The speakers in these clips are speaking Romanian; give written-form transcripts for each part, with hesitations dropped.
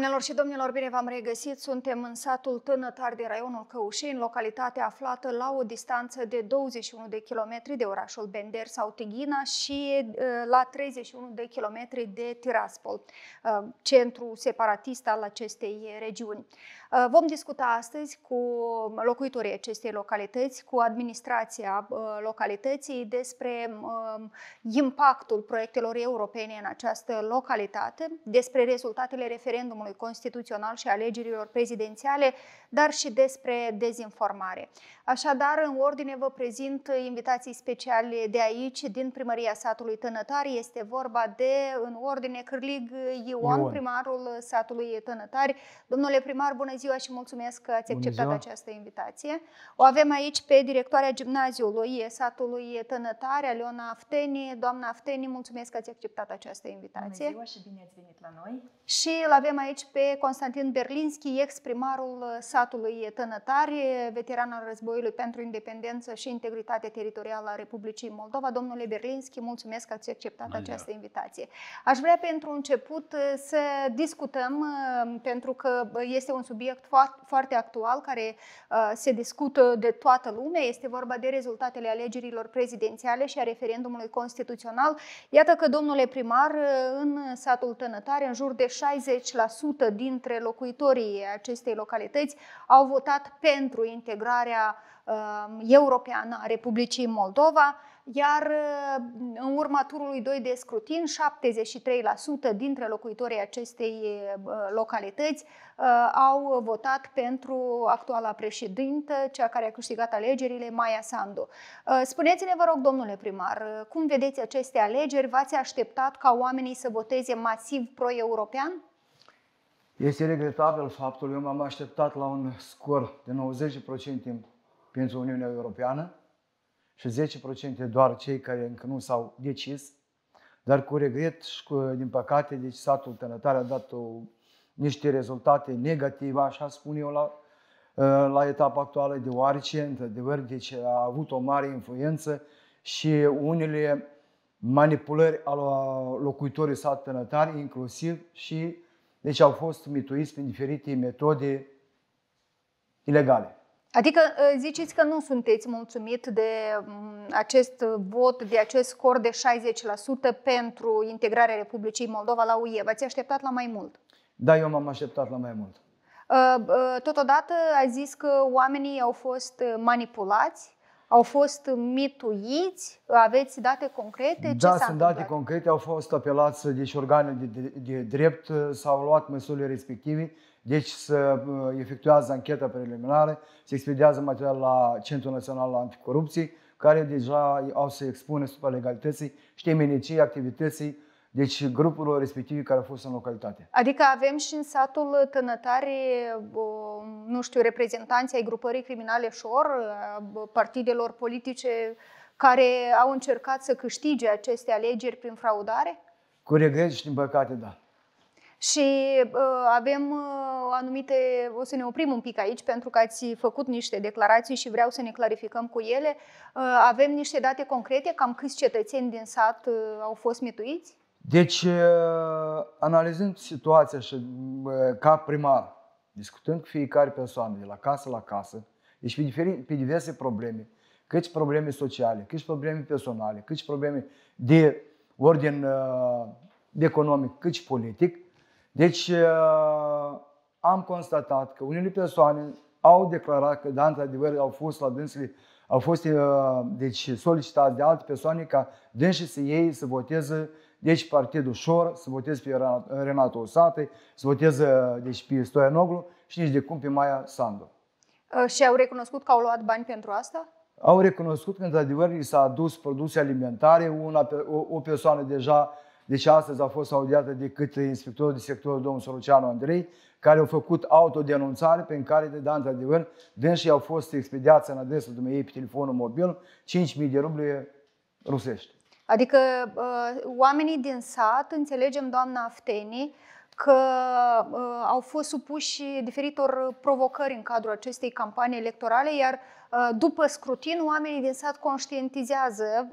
Doamnelor și domnilor, bine v-am regăsit! Suntem în satul Tânătari de raionul Căușeni, localitate aflată la o distanță de 21 de kilometri de orașul Bender sau Tighina și la 31 de kilometri de Tiraspol, centru separatist al acestei regiuni. Vom discuta astăzi cu locuitorii acestei localități, cu administrația localității despre impactul proiectelor europene în această localitate, despre rezultatele referendumului constituțional și alegerilor prezidențiale, dar și despre dezinformare. Așadar, în ordine vă prezint invitații speciale de aici, din primăria satului Tânătari. Este vorba de, în ordine, Cârlig Ion, primarul satului Tânătari. Domnule primar, bună ziua și mulțumesc că ați acceptat această invitație. O avem aici pe directoarea gimnaziului satului Tânătari, Aliona Afteni. Doamna Afteni, mulțumesc că ați acceptat această invitație. Bună ziua și bine ați venit la noi. Și îl avem aici pe Constantin Berlinski, ex-primarul satului Tânătari, veteran al războiului pentru independență și integritate teritorială a Republicii Moldova. Domnule Berlinski, mulțumesc că ați acceptat această invitație. Aș vrea pentru început să discutăm, pentru că este un subiect foarte actual care se discută de toată lumea. Este vorba de rezultatele alegerilor prezidențiale și a referendumului constituțional. Iată că, domnule primar, în satul Tânătari, în jur de 60% dintre locuitorii acestei localități au votat pentru integrarea europeană a Republicii Moldova, iar în urma turului 2 de scrutin, 73% dintre locuitorii acestei localități au votat pentru actuala președintă, cea care a câștigat alegerile, Maia Sandu. Spuneți-ne, vă rog, domnule primar, cum vedeți aceste alegeri? V-ați așteptat ca oamenii să voteze masiv pro-european? Este regretabil faptul că eu m-am așteptat la un scor de 90% pentru Uniunea Europeană și 10% doar cei care încă nu s-au decis. Dar cu regret și din păcate, deci satul Tânătari a dat niște rezultate negative, așa spun eu, la etapa actuală, deoarece, într-adevăr, deci a avut o mare influență și unele manipulări ale locuitorii satului Tânătari, inclusiv și deci au fost mituiți prin diferite metode ilegale. Adică ziceți că nu sunteți mulțumit de acest vot, de acest scor de 60% pentru integrarea Republicii Moldova la UE. V-ați așteptat la mai mult? Da, eu m-am așteptat la mai mult. Totodată a zis că oamenii au fost manipulați, au fost mituiți. Aveți date concrete? Da, sunt date concrete. Au fost apelați deci organele de drept, s-au luat măsurile respective. Deci se efectuează ancheta preliminară, se expediază material la Centrul Național Anticorupție, care deja au să expune supra legalității și temeniciei activității, deci grupurilor respective care au fost în localitate. Adică avem și în satul Tânătari, nu știu, reprezentanții ai grupării criminale Șor, partidelor politice care au încercat să câștige aceste alegeri prin fraudare? Cu regret și din păcate, da. Și avem anumite, o să ne oprim un pic aici pentru că ați făcut niște declarații și vreau să ne clarificăm cu ele. Avem niște date concrete, cam câți cetățeni din sat au fost mituiți? Deci, analizând situația și ca primar, discutând cu fiecare persoană de la casă la casă, deci pe diverse probleme, cât probleme sociale, cât probleme personale, cât probleme de ordin economic, cât și politic. Deci am constatat că unele persoane au declarat că, da, într-adevăr, au fost la dânsele, au fost deci, solicitați de alte persoane ca dânsii să iei, să voteze deci Partidul Șor, să voteze pe Renato Osate, să voteze deci, pe Stoianoglu și nici de cum pe Maia Sandu. Și au recunoscut că au luat bani pentru asta? Au recunoscut că, într-adevăr, li s-a adus produse alimentare, o persoană deja. Deci astăzi a fost audiată de către inspectorul de sector, domnul Soroceanu Andrei, care au făcut autodenunțare prin care, de într-adevăr, dânsii au fost expediați în adresa dumneavoastră pe telefonul mobil 5.000 de ruble rusești. Adică oamenii din sat, înțelegem, doamna Afteni, că au fost supuși diferitor provocări în cadrul acestei campanii electorale, iar După scrutin, oamenii din sat conștientizează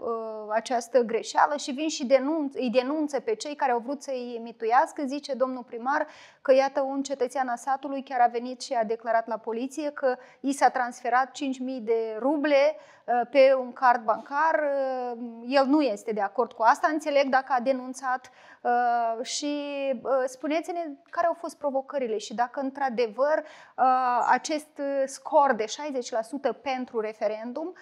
această greșeală și vin și îi denunță pe cei care au vrut să-i mituiască. Zice domnul primar că iată un cetățean al satului chiar a venit și a declarat la poliție că i s-a transferat 5.000 de ruble pe un card bancar. El nu este de acord cu asta, înțeleg dacă a denunțat și spuneți-ne care au fost provocările și dacă într-adevăr acest scor de 60% pentru referendum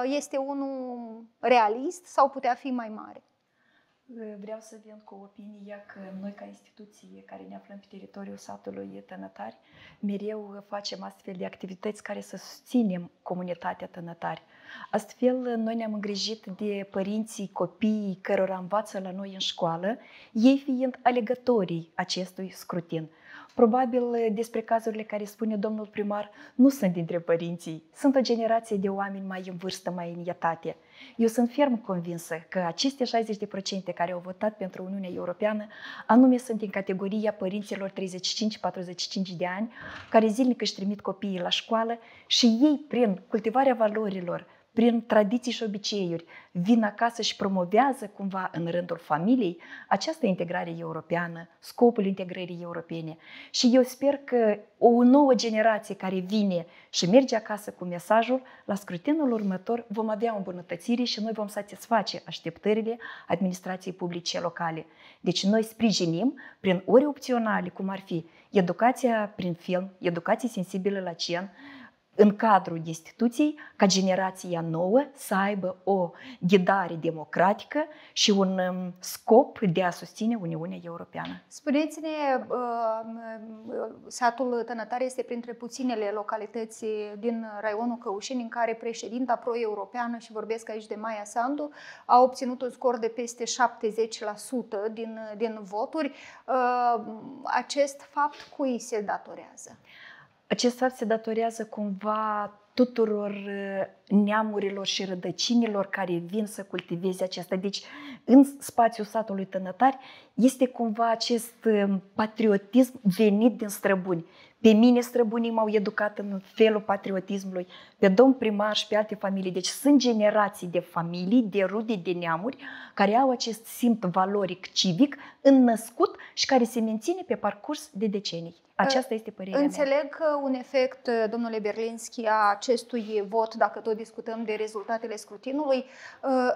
este unul realist sau putea fi mai mare. Vreau să vin cu opinia că noi ca instituție care ne aflăm pe teritoriul satului Tănătari mereu facem astfel de activități care să susținem comunitatea Tănătari. Astfel, noi ne-am îngrijit de părinții, copiii cărora învață la noi în școală, ei fiind alegătorii acestui scrutin. Probabil despre cazurile care spune domnul primar nu sunt dintre părinții, sunt o generație de oameni mai în vârstă, mai în etate. Eu sunt ferm convinsă că aceste 60% care au votat pentru Uniunea Europeană anume sunt în categoria părinților 35-45 de ani, care zilnic își trimit copiii la școală și ei, prin cultivarea valorilor, prin tradiții și obiceiuri, vin acasă și promovează cumva în rândul familiei această integrare europeană, scopul integrării europene. Și eu sper că o nouă generație care vine și merge acasă cu mesajul, la scrutinul următor vom avea o îmbunătățire și noi vom satisface așteptările administrației publice locale. Deci noi sprijinim prin ori opționale, cum ar fi educația prin film, educație sensibilă la gen, în cadrul instituției, ca generația nouă să aibă o ghidare democratică și un scop de a susține Uniunea Europeană. Spuneți-ne, satul Tănătari este printre puținele localități din raionul Căușeni în care președinta pro-europeană, și vorbesc aici de Maia Sandu, a obținut un scor de peste 70% din voturi. Acest fapt cui se datorează? Acest fapt se datorează cumva tuturor neamurilor și rădăcinilor care vin să cultiveze acesta. Deci, în spațiul satului Tănătari este cumva acest patriotism venit din străbuni. Pe mine străbunii m-au educat în felul patriotismului, pe domn primar și pe alte familii. Deci sunt generații de familii, de rude, de neamuri, care au acest simt valoric civic înnăscut și care se menține pe parcurs de decenii. Aceasta este părerea mea. Înțeleg că un efect, domnule Berlinski, a acestui vot, dacă tot discutăm de rezultatele scrutinului,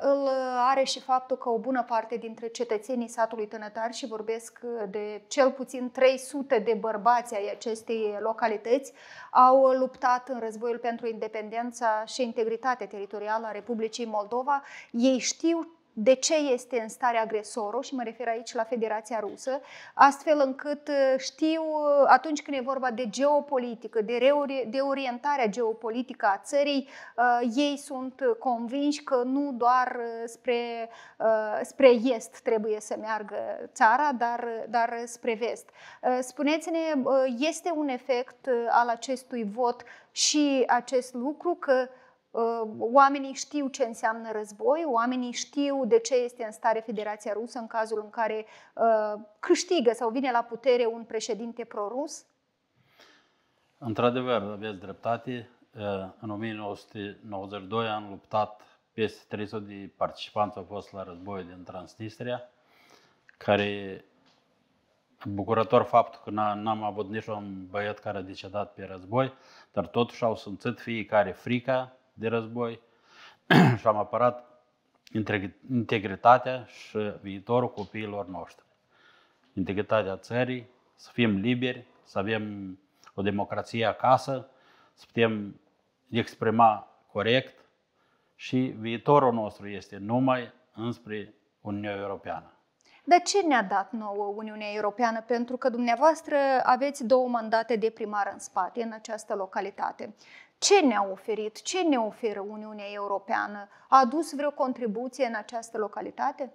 îl are și faptul că o bună parte dintre cetățenii satului Tănătari, și vorbesc de cel puțin 300 de bărbați ai acestei localități, au luptat în războiul pentru independența și integritatea teritorială a Republicii Moldova. Ei știu de ce este în stare agresorul, și mă refer aici la Federația Rusă, astfel încât știu, atunci când e vorba de geopolitică, de orientarea geopolitică a țării, ei sunt convinși că nu doar spre est trebuie să meargă țara, dar spre vest. Spuneți-ne, este un efect al acestui vot și acest lucru că oamenii știu ce înseamnă război, oamenii știu de ce este în stare Federația Rusă în cazul în care câștigă sau vine la putere un președinte pro-rus? Într-adevăr, aveți dreptate. În 1992 am luptat, peste 300 de participanți au fost la războiul din Transnistria, care, bucurător faptul că n-am avut niciun băiat care a decedat pe război, dar totuși au simțit fiecare frica de război și am apărat integritatea și viitorul copiilor noștri. Integritatea țării, să fim liberi, să avem o democrație acasă, să putem exprima corect și viitorul nostru este numai înspre Uniunea Europeană. Dar ce ne-a dat nouă Uniunea Europeană? Pentru că dumneavoastră aveți 2 mandate de primar în spate, în această localitate. Ce ne-a oferit? Ce ne oferă Uniunea Europeană? A adus vreo contribuție în această localitate?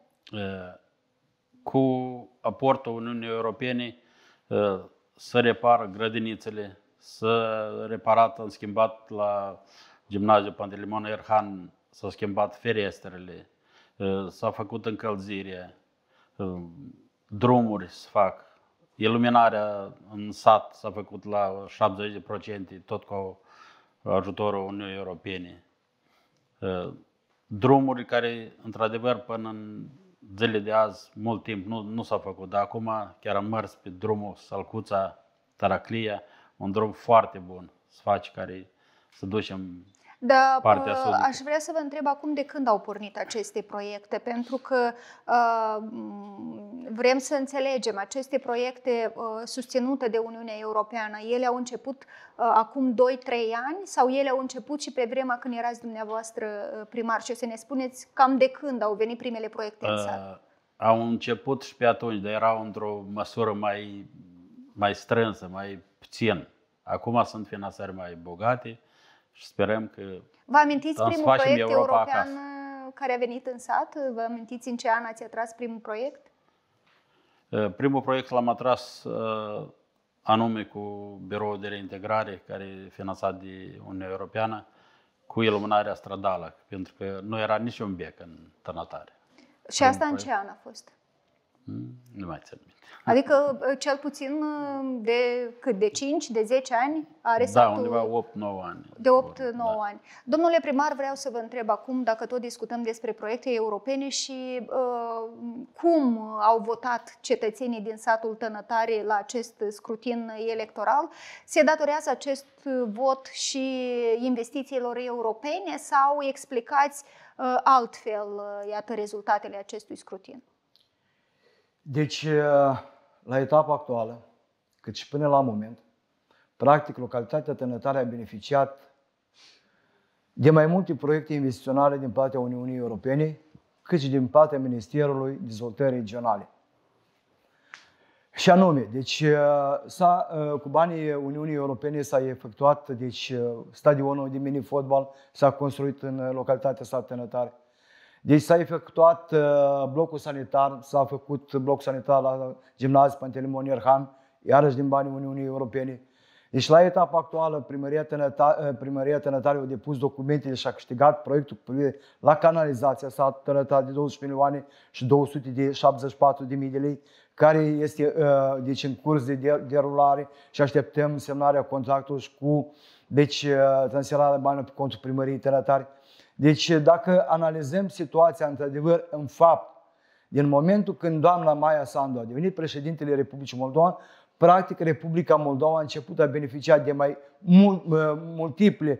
Cu aportul Uniunii Europene să repară grădinițele, să reparat, am schimbat la Gimnaziul Pantelimon Erhan, s-au schimbat ferestrele, s-a făcut încălzire, drumuri se fac, iluminarea în sat s-a făcut la 70%, tot cu ajutorul Uniunii Europene. Drumuri care, într-adevăr, până în zilele de azi, mult timp nu s-a făcut, dar acum chiar am mers pe drumul Salcuța-Taraclia, un drum foarte bun să faci, care să ducem Da, partea sudică. aș vrea să vă întreb acum de când au pornit aceste proiecte, pentru că vrem să înțelegem aceste proiecte susținute de Uniunea Europeană. Ele au început acum 2-3 ani sau ele au început și pe vremea când erați dumneavoastră primar? Și să ne spuneți cam de când au venit primele proiecte în sat? Au început și pe atunci, dar erau într-o măsură mai strânsă, mai puțin. Acum sunt finanțări mai bogate și sperăm că Vă amintiți să primul facem proiect Europa european acasă. care a venit în sat? Vă amintiți în ce an ați atras primul proiect? Primul proiect l-am atras anume cu Biroul de Reintegrare, care e finanțat de Uniunea Europeană, cu iluminarea stradală, pentru că nu era niciun bec în Tănătare. Și asta în ce an a fost? Nu mai țin minte. Adică cel puțin de 5, de 10 ani are Da, satul? undeva 8-9 ani. De 8-9 ani. Domnule primar, vreau să vă întreb acum, dacă tot discutăm despre proiecte europene și cum au votat cetățenii din satul Tănătare la acest scrutin electoral. Se datorează acest vot și investițiilor europene sau explicați altfel, iată, rezultatele acestui scrutin? Deci, la etapa actuală, cât și până la moment, practic, localitatea Tănătare a beneficiat de mai multe proiecte investiționale din partea Uniunii Europene, cât și din partea Ministerului Dezvoltării Regionale. Și anume, deci, cu banii Uniunii Europene s-a efectuat stadionul de mini-fotbal, s-a construit în localitatea sa Tănătare. Deci s-a efectuat blocul sanitar, s-a făcut blocul sanitar la gimnaziul Pantelimon Ierhan, iarăși din banii Uniunii Europene. Deci la etapa actuală, Primăria Tănătare a depus documentele și a câștigat proiectul cu privire la canalizația satului Tănătare de 12 milioane și 274.000 de lei, care este deci, în curs de derulare și așteptăm semnarea contractului și cu transferarea banilor pe contul Primăriei Tănătare. Deci dacă analizăm situația într-adevăr în fapt, din momentul când doamna Maia Sandu a devenit președintele Republicii Moldova, practic Republica Moldova a început a beneficia de mai multiple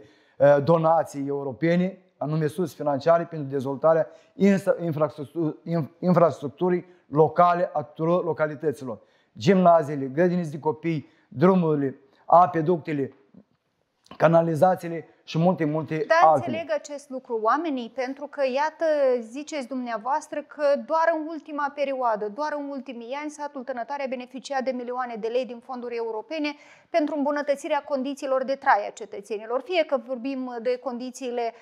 donații europene, anume sus financiare, pentru dezvoltarea infrastructurii locale a tuturor localităților. Gimnaziile, grădinițe de copii, drumurile, apeductele, canalizațiile și multe altele. Da, înțeleg acest lucru oamenii, pentru că, iată, ziceți dumneavoastră că doar în ultima perioadă, doar în ultimii ani, satul Tănătare a beneficiat de milioane de lei din fonduri europene pentru îmbunătățirea condițiilor de trai a cetățenilor. Fie că vorbim de condițiile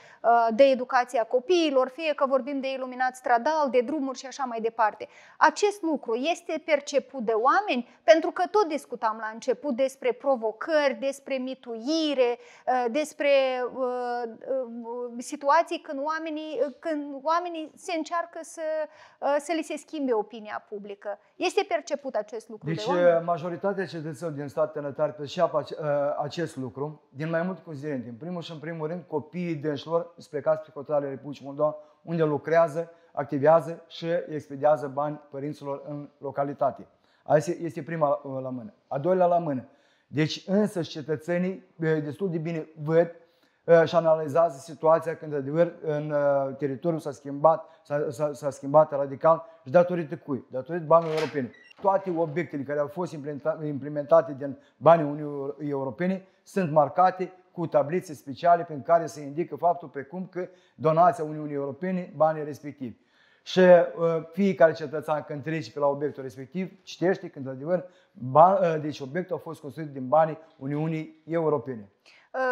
de educație a copiilor, fie că vorbim de iluminat stradal, de drumuri și așa mai departe. Acest lucru este perceput de oameni, pentru că tot discutam la început despre provocări, despre mituire, despre situații când oamenii se încearcă să li se schimbe opinia publică. Este perceput acest lucru deci, de oameni? majoritatea cetățenilor din stat Tănătare perceapă acest lucru din mai multe considerente. În primul și în primul rând, copiii dânșilor sunt plecați pe hotărârea Republicii Moldova, unde lucrează, activează și expediază bani părinților în localitate. Asta este prima la mână. A doilea la mână. Deci însă cetățenii destul de bine văd și analizează situația când adevăr în teritoriul s-a schimbat radical și datorită cui? Datorită banilor europene. Toate obiectele care au fost implementate din banii Uniunii Europene sunt marcate cu tablițe speciale prin care se indică faptul precum că donația Uniunii Europene, banii respectivi. Și fiecare cetățean când trece pe la obiectul respectiv citește că într-adevăr deci obiectul a fost construit din banii Uniunii Europene.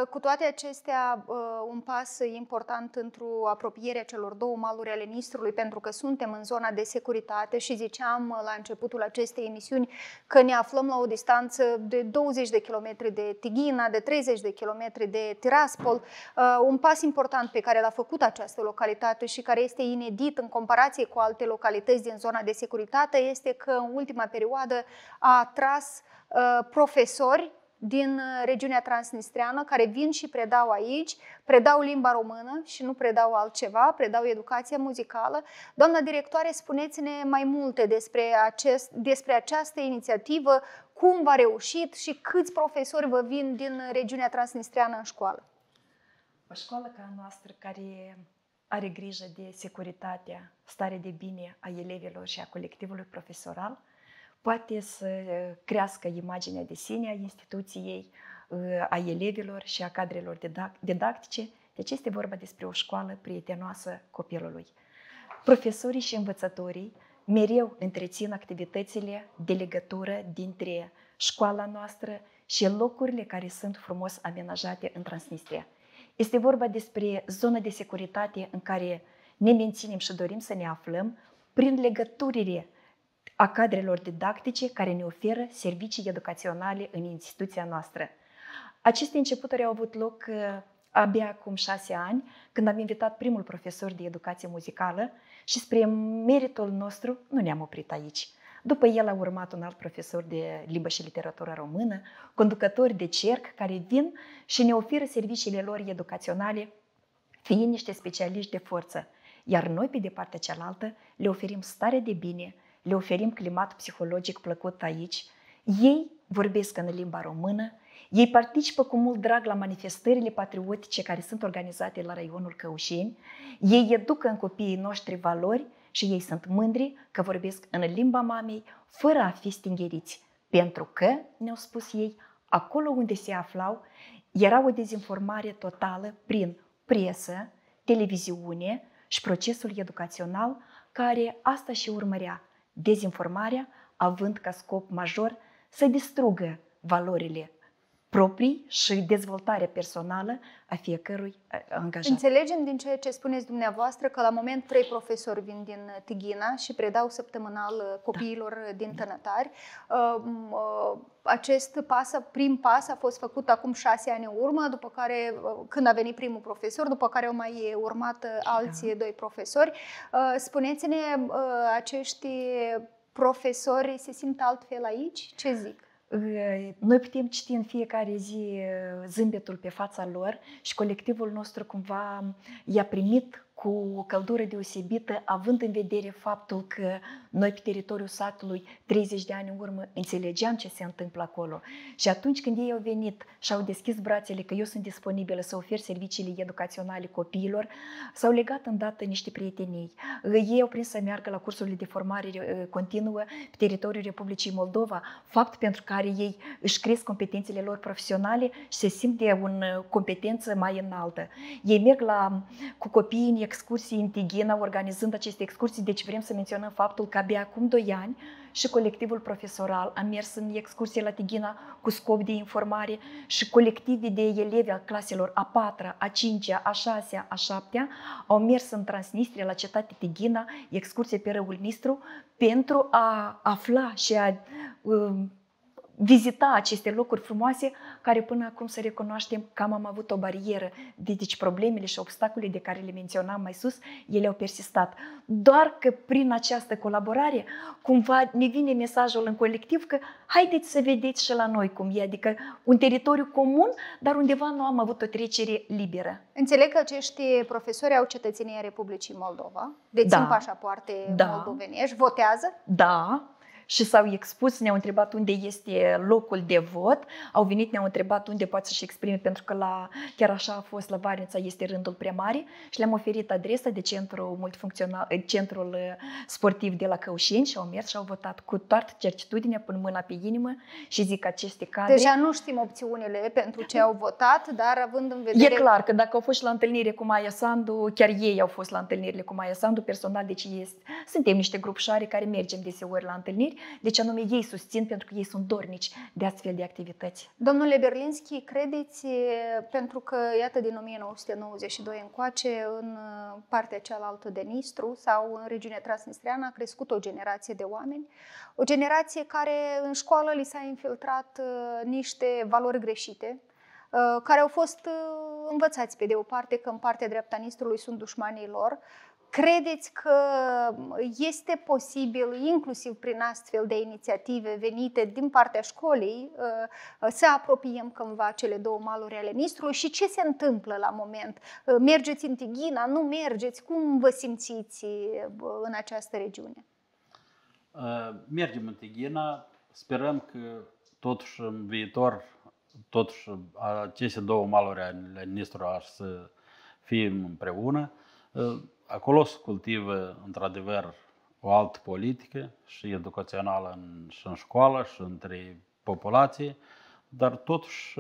Cu toate acestea, un pas important într-o apropiere a celor două maluri ale Nistrului, pentru că suntem în zona de securitate și ziceam la începutul acestei emisiuni că ne aflăm la o distanță de 20 de kilometri de Tighina, de 30 de kilometri de Tiraspol. Un pas important pe care l-a făcut această localitate și care este inedit în comparație cu alte localități din zona de securitate este că în ultima perioadă a atras profesori din regiunea transnistreană care vin și predau aici, predau limba română și nu predau altceva, predau educația muzicală. Doamna directoare, spuneți-ne mai multe despre această inițiativă, cum v-a reușit și câți profesori vă vin din regiunea transnistreană în școală? O școală ca a noastră care are grijă de securitatea, starea de bine a elevilor și a colectivului profesoral, poate să crească imaginea de sine a instituției, a elevilor și a cadrelor didactice. Deci este vorba despre o școală prietenoasă copilului. Profesorii și învățătorii mereu întrețin activitățile de legătură dintre școala noastră și locurile care sunt frumos amenajate în Transnistria. Este vorba despre zona de securitate în care ne menținem și dorim să ne aflăm prin legăturile a cadrelor didactice care ne oferă servicii educaționale în instituția noastră. Aceste începuturi au avut loc abia acum 6 ani, când am invitat primul profesor de educație muzicală și spre meritul nostru nu ne-am oprit aici. După el a urmat un alt profesor de limbă și literatură română, conducători de cerc care vin și ne oferă serviciile lor educaționale, fiind niște specialiști de forță. Iar noi, pe de partea cealaltă, le oferim stare de bine, le oferim climat psihologic plăcut aici. Ei vorbesc în limba română, ei participă cu mult drag la manifestările patriotice care sunt organizate la raionul Căușeni, ei educă în copiii noștri valori și ei sunt mândri că vorbesc în limba mamei, fără a fi stingheriți. Pentru că, ne-au spus ei, acolo unde se aflau, era o dezinformare totală prin presă, televiziune și procesul educațional, care asta și urmărea, dezinformarea, având ca scop major să distrugă valorile proprii și dezvoltarea personală a fiecărui angajat. Înțelegem din ceea ce spuneți dumneavoastră că la moment 3 profesori vin din Tighina și predau săptămânal copiilor din Tănătari. Acest prim pas a fost făcut acum 6 ani în urmă, după care, când a venit primul profesor, după care au mai urmat alții 2 profesori. Spuneți-ne, acești profesori se simt altfel aici? Ce zic? Noi putem citi în fiecare zi zâmbetul pe fața lor și colectivul nostru cumva i-a primit cu o căldură deosebită, având în vedere faptul că noi pe teritoriul satului 30 de ani în urmă înțelegeam ce se întâmplă acolo. Și atunci când ei au venit și au deschis brațele că eu sunt disponibilă să ofer serviciile educaționale copiilor, s-au legat îndată niște prietenii. Ei au prins să meargă la cursurile de formare continuă pe teritoriul Republicii Moldova, fapt pentru care ei își cresc competențele lor profesionale și se simt de o competență mai înaltă. Ei merg cu copiii în excursii în Tighina, organizând aceste excursii, deci vrem să menționăm faptul că abia acum 2 ani și colectivul profesoral a mers în excursie la Tighina cu scop de informare și colectivii de elevi al claselor a 4-a, a 5-a, a 6-a, a 7-a au mers în Transnistria, la cetatea Tighina, excursie pe râul Nistru, pentru a afla și a vizita aceste locuri frumoase care până acum, să recunoaștem, că am avut o barieră. Deci problemele și obstacolele de care le menționam mai sus, ele au persistat. Doar că prin această colaborare cumva ne vine mesajul în colectiv că haideți să vedeți și la noi cum e, adică un teritoriu comun, dar undeva nu am avut o trecere liberă. Înțeleg că acești profesori au cetățenia Republicii Moldova, dețin pașapoarte moldovenești, votează? Da. Și s-au expus, ne-au întrebat unde este locul de vot, au venit, ne-au întrebat unde poate să-și exprime, pentru că chiar așa a fost, la Varnița este rândul prea mare și le-am oferit adresa de centrul sportiv de la Căușeni și au mers și au votat cu toată certitudinea, pun mâna pe inimă și zic aceste cadre. Deja nu știm opțiunile pentru ce au votat, dar având în vedere... E clar că dacă au fost la întâlnire cu Maia Sandu, chiar ei au fost la întâlnirile cu Maia Sandu, personal, deci suntem niște grupșari care mergem deseori la întâlniri. Deci anume ei susțin pentru că ei sunt dornici de astfel de activități. Domnule Berlinski, credeți, pentru că iată din 1992 încoace în partea cealaltă de Nistru sau în regiunea transnistreană a crescut o generație de oameni, o generație care în școală li s-a infiltrat niște valori greșite, care au fost învățați pe de o parte că în partea dreapta Nistrului sunt dușmanii lor, Credeți că este posibil, inclusiv prin astfel de inițiative venite din partea școlii, să apropiem cândva cele două maluri ale Nistrului și ce se întâmplă la moment? Mergeți în Tighina, nu mergeți? Cum vă simțiți în această regiune? Mergem în Tighina, sperăm că totuși în viitor, totuși aceste două maluri ale Nistrului să fie împreună. Acolo se cultivă într-adevăr o altă politică și educațională și în școală și între populație, dar totuși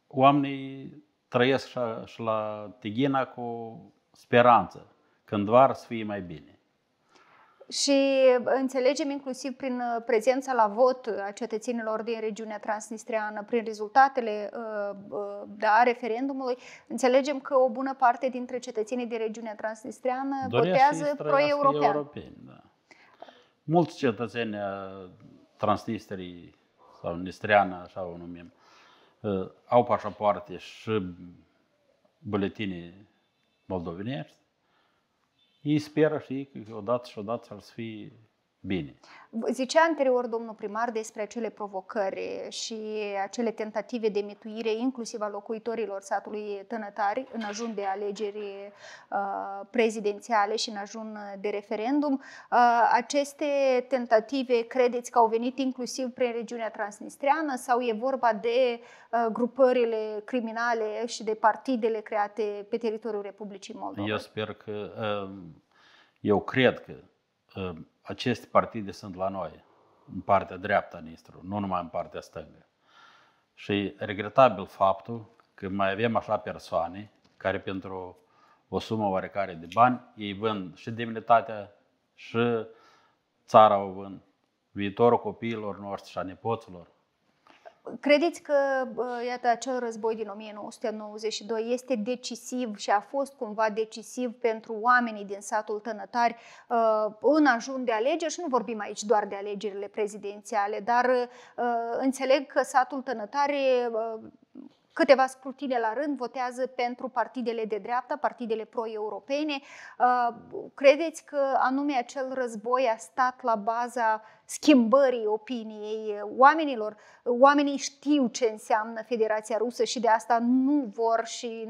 oamenii trăiesc și la Tighina cu speranță, cândva să fie mai bine. Și înțelegem inclusiv prin prezența la vot a cetățenilor din regiunea transnistreană, prin rezultatele referendumului, înțelegem că o bună parte dintre cetățenii din regiunea transnistreană votează pro-european. Da. Mulți cetățeni transnistrii sau nistreană, așa o numim, au pașapoarte și buletine moldovenești. Ei speră și că odată și odată ar să fie bine. Zicea anterior domnul primar despre acele provocări și acele tentative de mituire, inclusiv a locuitorilor satului Tănătari, în ajun de alegeri prezidențiale și în ajun de referendum. Aceste tentative credeți că au venit inclusiv prin regiunea transnistreană sau e vorba de grupările criminale și de partidele create pe teritoriul Republicii Moldova? Eu cred că aceste partide sunt la noi, în partea dreaptă a Nistrului, nu numai în partea stângă. Și regretabil faptul că mai avem așa persoane care pentru o sumă oarecare de bani, ei vând și demnitatea și țara o vând, viitorul copiilor noștri și a nepoților. Credeți că, iată, acel război din 1992 este decisiv și a fost cumva decisiv pentru oamenii din satul Tănătari în ajun de alegeri? Și nu vorbim aici doar de alegerile prezidențiale, dar înțeleg că satul Tănătari câteva scrutine la rând votează pentru partidele de dreapta, partidele pro-europene. Credeți că anume acel război a stat la baza schimbării opiniei oamenilor? Oamenii știu ce înseamnă Federația Rusă și de asta nu vor și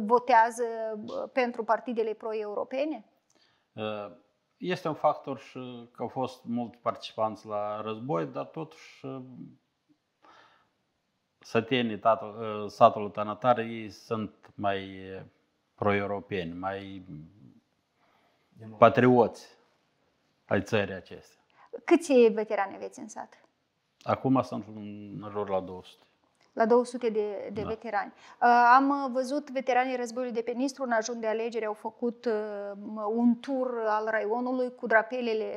votează pentru partidele pro-europene? Este un factor și că au fost mulți participanți la război, dar totuși sătenii satului Tănătari ei sunt mai pro-europeni, mai patrioți ai țării acestea. Câți veterani aveți în sat? Acum sunt în jur la 200. La 200 de veterani. Am văzut veteranii războiului de pe Nistru, în ajun de alegeri au făcut un tur al raionului cu drapelele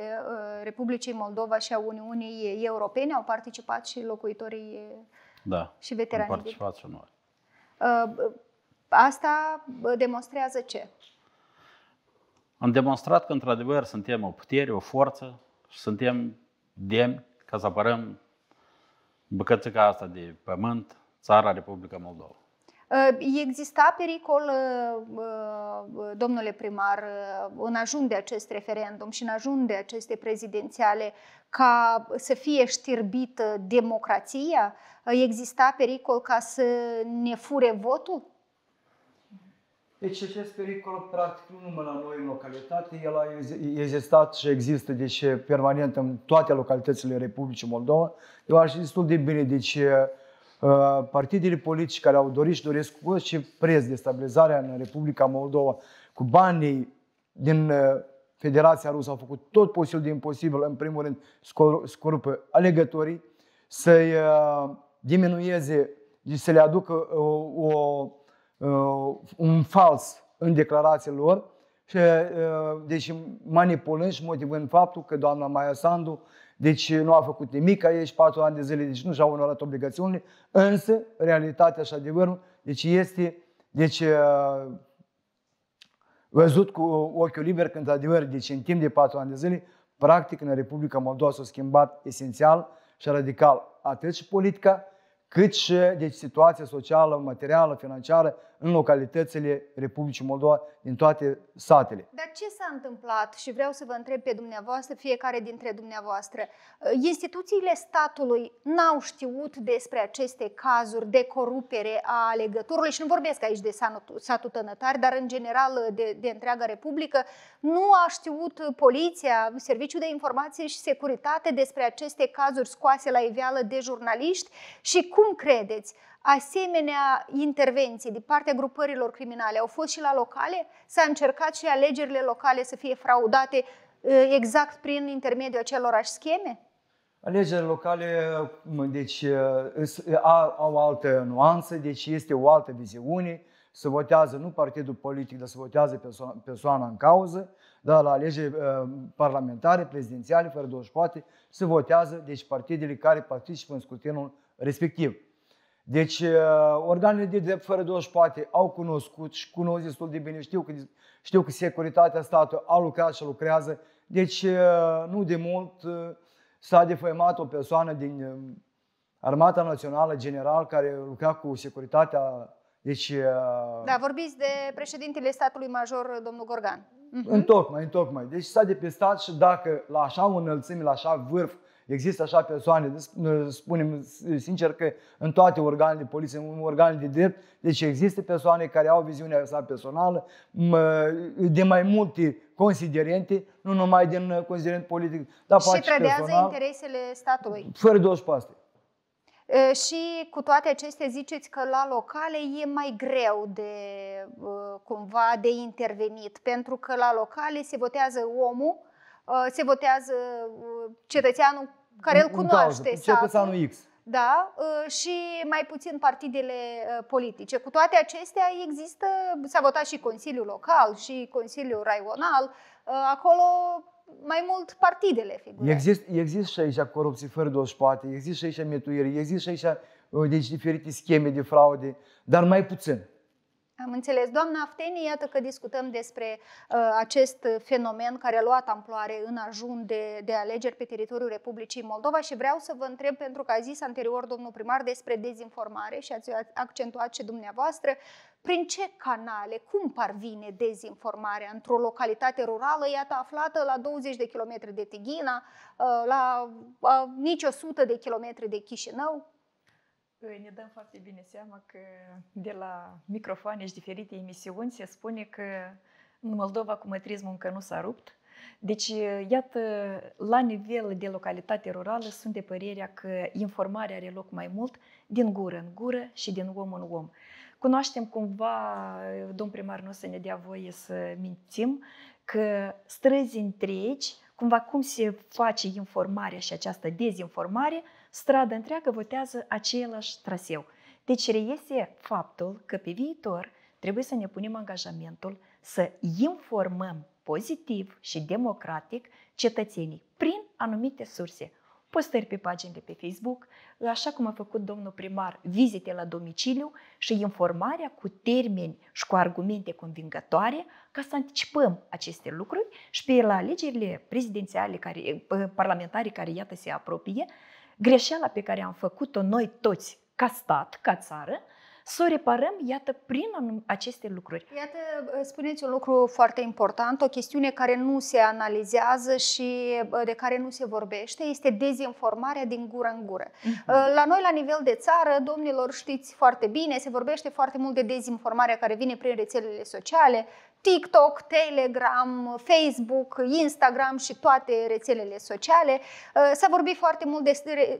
Republicii Moldova și a Uniunii Europene. Au participat și locuitorii și veteranii. Am participat și noi. Asta demonstrează ce? Am demonstrat că într-adevăr suntem o putere, o forță și suntem demni ca să apărăm bucățica asta de pământ, țara Republica Moldova. Exista pericol, domnule primar, în ajun de acest referendum și în ajun de aceste prezidențiale, ca să fie știrbită democrația? Exista pericol ca să ne fure votul? Deci acest pericol, practic, nu numai la noi în localitate, el a existat și există deci, permanent în toate localitățile Republicii Moldova. Eu aș destul de bine, deci partidele politice care au dorit și doresc cu orice preț de stabilizarea în Republica Moldova, cu banii din Federația Rusă, au făcut tot posibil de imposibil, în primul rând, scurupă alegătorii, să-i diminueze, să le aducă un fals în declarațiile lor, și, deci manipulând și motivând faptul că doamna Maia Sandu deci nu a făcut nimic aici 4 ani de zile, deci nu și-a onorat obligațiunile, însă realitatea și adevărul deci este văzut cu ochiul liber că într-adevăr, deci în timp de 4 ani de zile, practic în Republica Moldova s-a schimbat esențial și radical atât și politica, cât și deci, situația socială, materială, financiară în localitățile Republicii Moldova, din toate satele. Dar ce s-a întâmplat? Și vreau să vă întreb pe dumneavoastră, fiecare dintre dumneavoastră. Instituțiile statului n-au știut despre aceste cazuri de corupere a alegătorului și nu vorbesc aici de satul Tănătari, dar în general de întreaga Republică. Nu a știut poliția, Serviciul de Informație și Securitate despre aceste cazuri scoase la iveală de jurnaliști? Și cum credeți? Asemenea intervenții din partea grupărilor criminale au fost și la locale? S-a încercat și alegerile locale să fie fraudate exact prin intermediul acelorași scheme? Alegerile locale, deci, au o altă nuanță, deci este o altă viziune. Se votează nu partidul politic, dar se votează persoana în cauză. Dar la alegeri parlamentare, prezidențiale, fără doar și poate, se votează deci partidele care participă în scrutinul respectiv. Deci, organele de drept fără doar și poate au cunoscut și cunosc destul de bine, știu că securitatea statului a lucrat și lucrează. Deci, nu de mult s-a defăimat o persoană din Armata Națională, general, care lucra cu securitatea. Deci, da, vorbiți de președintele statului major, domnul Gorgan. Întocmai. Deci s-a depistat și dacă la așa o înălțime, la așa vârf, există așa persoane, spunem sincer că în toate organele de poliție, în organele de drept, deci există persoane care au viziunea sa personală de mai multe considerente, nu numai din considerent politic, dar și trădează personal, interesele statului. Fără doar și paste. Și cu toate acestea ziceți că la locale e mai greu de cumva de intervenit, pentru că la locale se votează omul, se votează cetățeanul care îl cunoaște. Cetățeanul X. Da, și mai puțin partidele politice. Cu toate acestea s-a votat și Consiliul Local și Consiliul Raional, acolo mai mult partidele figurează. Există și aici corupție fără doar și poate, există și aici mituiri, există și aici deci, diferite scheme de fraude, dar mai puțin. Am înțeles. Doamna Afteni, iată că discutăm despre acest fenomen care a luat amploare în ajun de alegeri pe teritoriul Republicii Moldova și vreau să vă întreb, pentru că a zis anterior domnul primar despre dezinformare și ați accentuat și dumneavoastră, prin ce canale, cum parvine dezinformarea într-o localitate rurală, iată, aflată la 20 de kilometri de Tighina, la nici 100 de kilometri de Chișinău? Ne dăm foarte bine seama că de la microfoane și diferite emisiuni se spune că în Moldova cumătrismul încă nu s-a rupt. Deci, iată, la nivel de localitate rurală sunt de părerea că informarea are loc mai mult din gură în gură și din om în om. Cunoaștem cumva, domn primar nu o să ne dea voie să mințim, că străzi întregi, cumva cum se face informarea și această dezinformare, strada întreagă votează același traseu. Deci reiese faptul că pe viitor trebuie să ne punem angajamentul să informăm pozitiv și democratic cetățenii prin anumite surse. Postări pe paginile pe Facebook, așa cum a făcut domnul primar, vizite la domiciliu și informarea cu termeni și cu argumente convingătoare ca să anticipăm aceste lucruri și pe la alegerile prezidențiale, parlamentare care iată se apropie, greșeala pe care am făcut-o noi toți ca stat, ca țară, să o reparăm, iată, prin aceste lucruri. Iată, spuneți un lucru foarte important, o chestiune care nu se analizează și de care nu se vorbește, este dezinformarea din gură în gură. La noi, la nivel de țară, domnilor, știți foarte bine, se vorbește foarte mult de dezinformarea care vine prin rețelele sociale, TikTok, Telegram, Facebook, Instagram și toate rețelele sociale. S-a vorbit foarte mult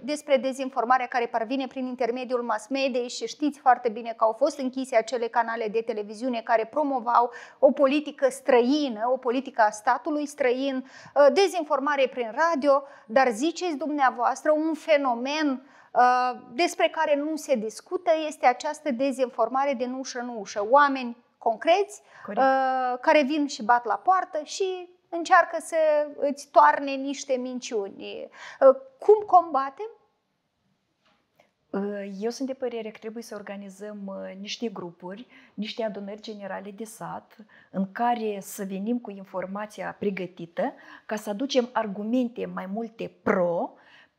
despre dezinformarea care parvine prin intermediul mass mediei și știți foarte bine că au fost închise acele canale de televiziune care promovau o politică străină, o politică a statului străin, dezinformare prin radio, dar ziceți dumneavoastră un fenomen despre care nu se discută este această dezinformare din ușă în ușă. Oameni concreți, care vin și bat la poartă și încearcă să îți toarne niște minciuni. Cum combatem? Eu sunt de părere că trebuie să organizăm niște grupuri, niște adunări generale de sat, în care să venim cu informația pregătită, ca să aducem argumente mai multe pro,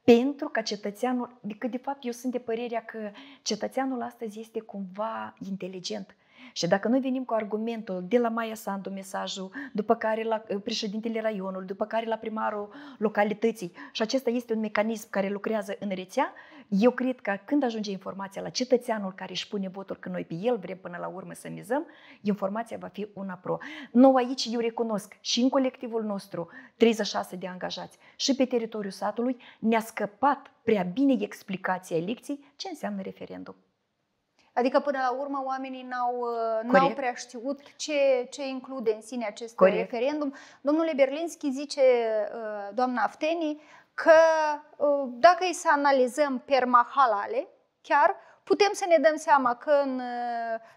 pentru ca cetățeanul, că de fapt eu sunt de părerea că cetățeanul astăzi este cumva inteligent. Și dacă noi venim cu argumentul de la Maia Sandu mesajul, după care la președintele raionului, după care la primarul localității, și acesta este un mecanism care lucrează în rețea, eu cred că când ajunge informația la cetățeanul care își pune votul, că noi pe el vrem până la urmă să mizăm, informația va fi una pro. Nou aici eu recunosc și în colectivul nostru 36 de angajați și pe teritoriul satului ne-a scăpat prea bine explicația elecției ce înseamnă referendum. Adică până la urmă oamenii n-au prea știut ce include în sine acest referendum. Domnule Berlinski, zice doamna Afteni că dacă e să analizăm per mahalale, chiar putem să ne dăm seama că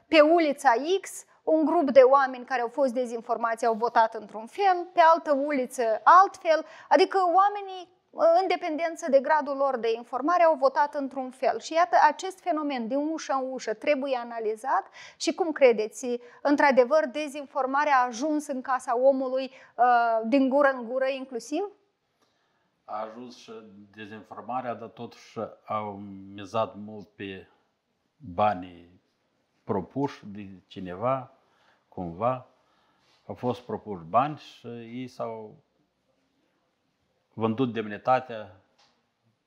pe ulița X un grup de oameni care au fost dezinformați au votat într-un fel, pe altă uliță altfel, adică oamenii în dependență de gradul lor de informare au votat într-un fel. Și iată, acest fenomen din ușă în ușă trebuie analizat și cum credeți, într-adevăr, dezinformarea a ajuns în casa omului din gură în gură inclusiv? A ajuns și dezinformarea, dar totuși au mizat mult pe banii propuși de cineva, cumva. Au fost propuși bani și ei s-au vândut demnitatea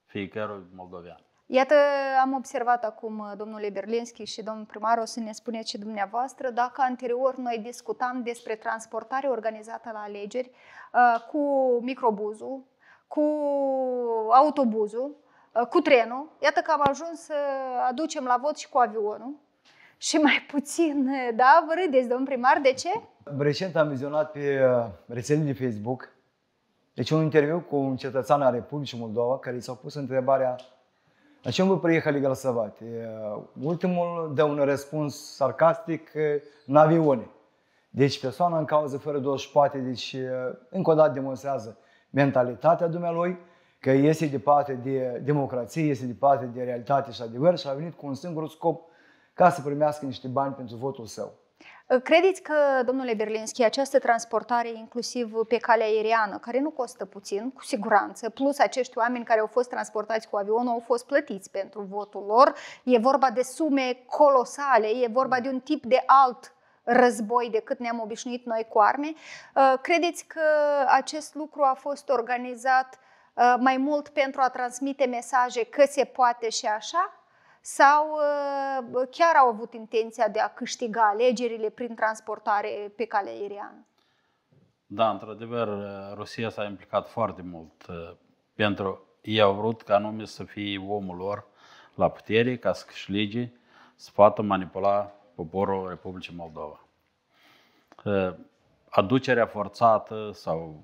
fiecărui moldovean. Iată, am observat acum, domnule Berlinski și domnul primar, o să ne spuneți și dumneavoastră, dacă anterior noi discutam despre transportare organizată la alegeri cu microbuzul, cu autobuzul, cu trenul, iată că am ajuns să aducem la vot și cu avionul și mai puțin, da, vă râdeți, domnul primar, de ce? Recent am vizionat pe rețelele de Facebook un interviu cu un cetățean al Republicii Moldova care i s-a pus întrebarea: la ce vă приехали голосовать? Ultimul dă un răspuns sarcastic: în avione. Deci persoana în cauză, fără doar și poate, deci încă o dată demonstrează mentalitatea dumnealui, că este departe de democrație, este departe de realitate și adevăr și a venit cu un singur scop: ca să primească niște bani pentru votul său. Credeți că, domnule Berlinski, această transportare inclusiv pe calea aeriană, care nu costă puțin, cu siguranță, plus acești oameni care au fost transportați cu avionul au fost plătiți pentru votul lor, e vorba de sume colosale, e vorba de un tip de alt război decât ne-am obișnuit noi cu arme. Credeți că acest lucru a fost organizat mai mult pentru a transmite mesaje că se poate și așa? Sau chiar au avut intenția de a câștiga alegerile prin transportare pe cale aeriană? Da, într-adevăr, Rusia s-a implicat foarte mult pentru ei au vrut ca anume să fie omul lor la putere, ca să câștige, să poată manipula poporul Republicii Moldova. Aducerea forțată sau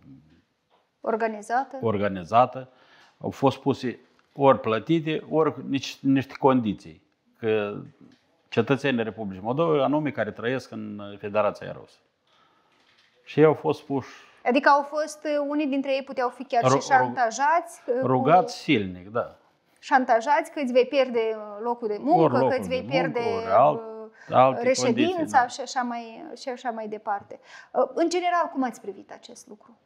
organizată au fost puse ori plătite, ori niște condiții. Că cetățenii Republicii Moldova, anume care trăiesc în Federația Rusă. Și ei au fost puși... Adică au fost, unii dintre ei puteau fi chiar și șantajați. Rugați silnic, da. Șantajați că îți vei pierde locul de muncă, că îți vei pierde reședința și așa mai departe. În general, cum ați privit acest lucru?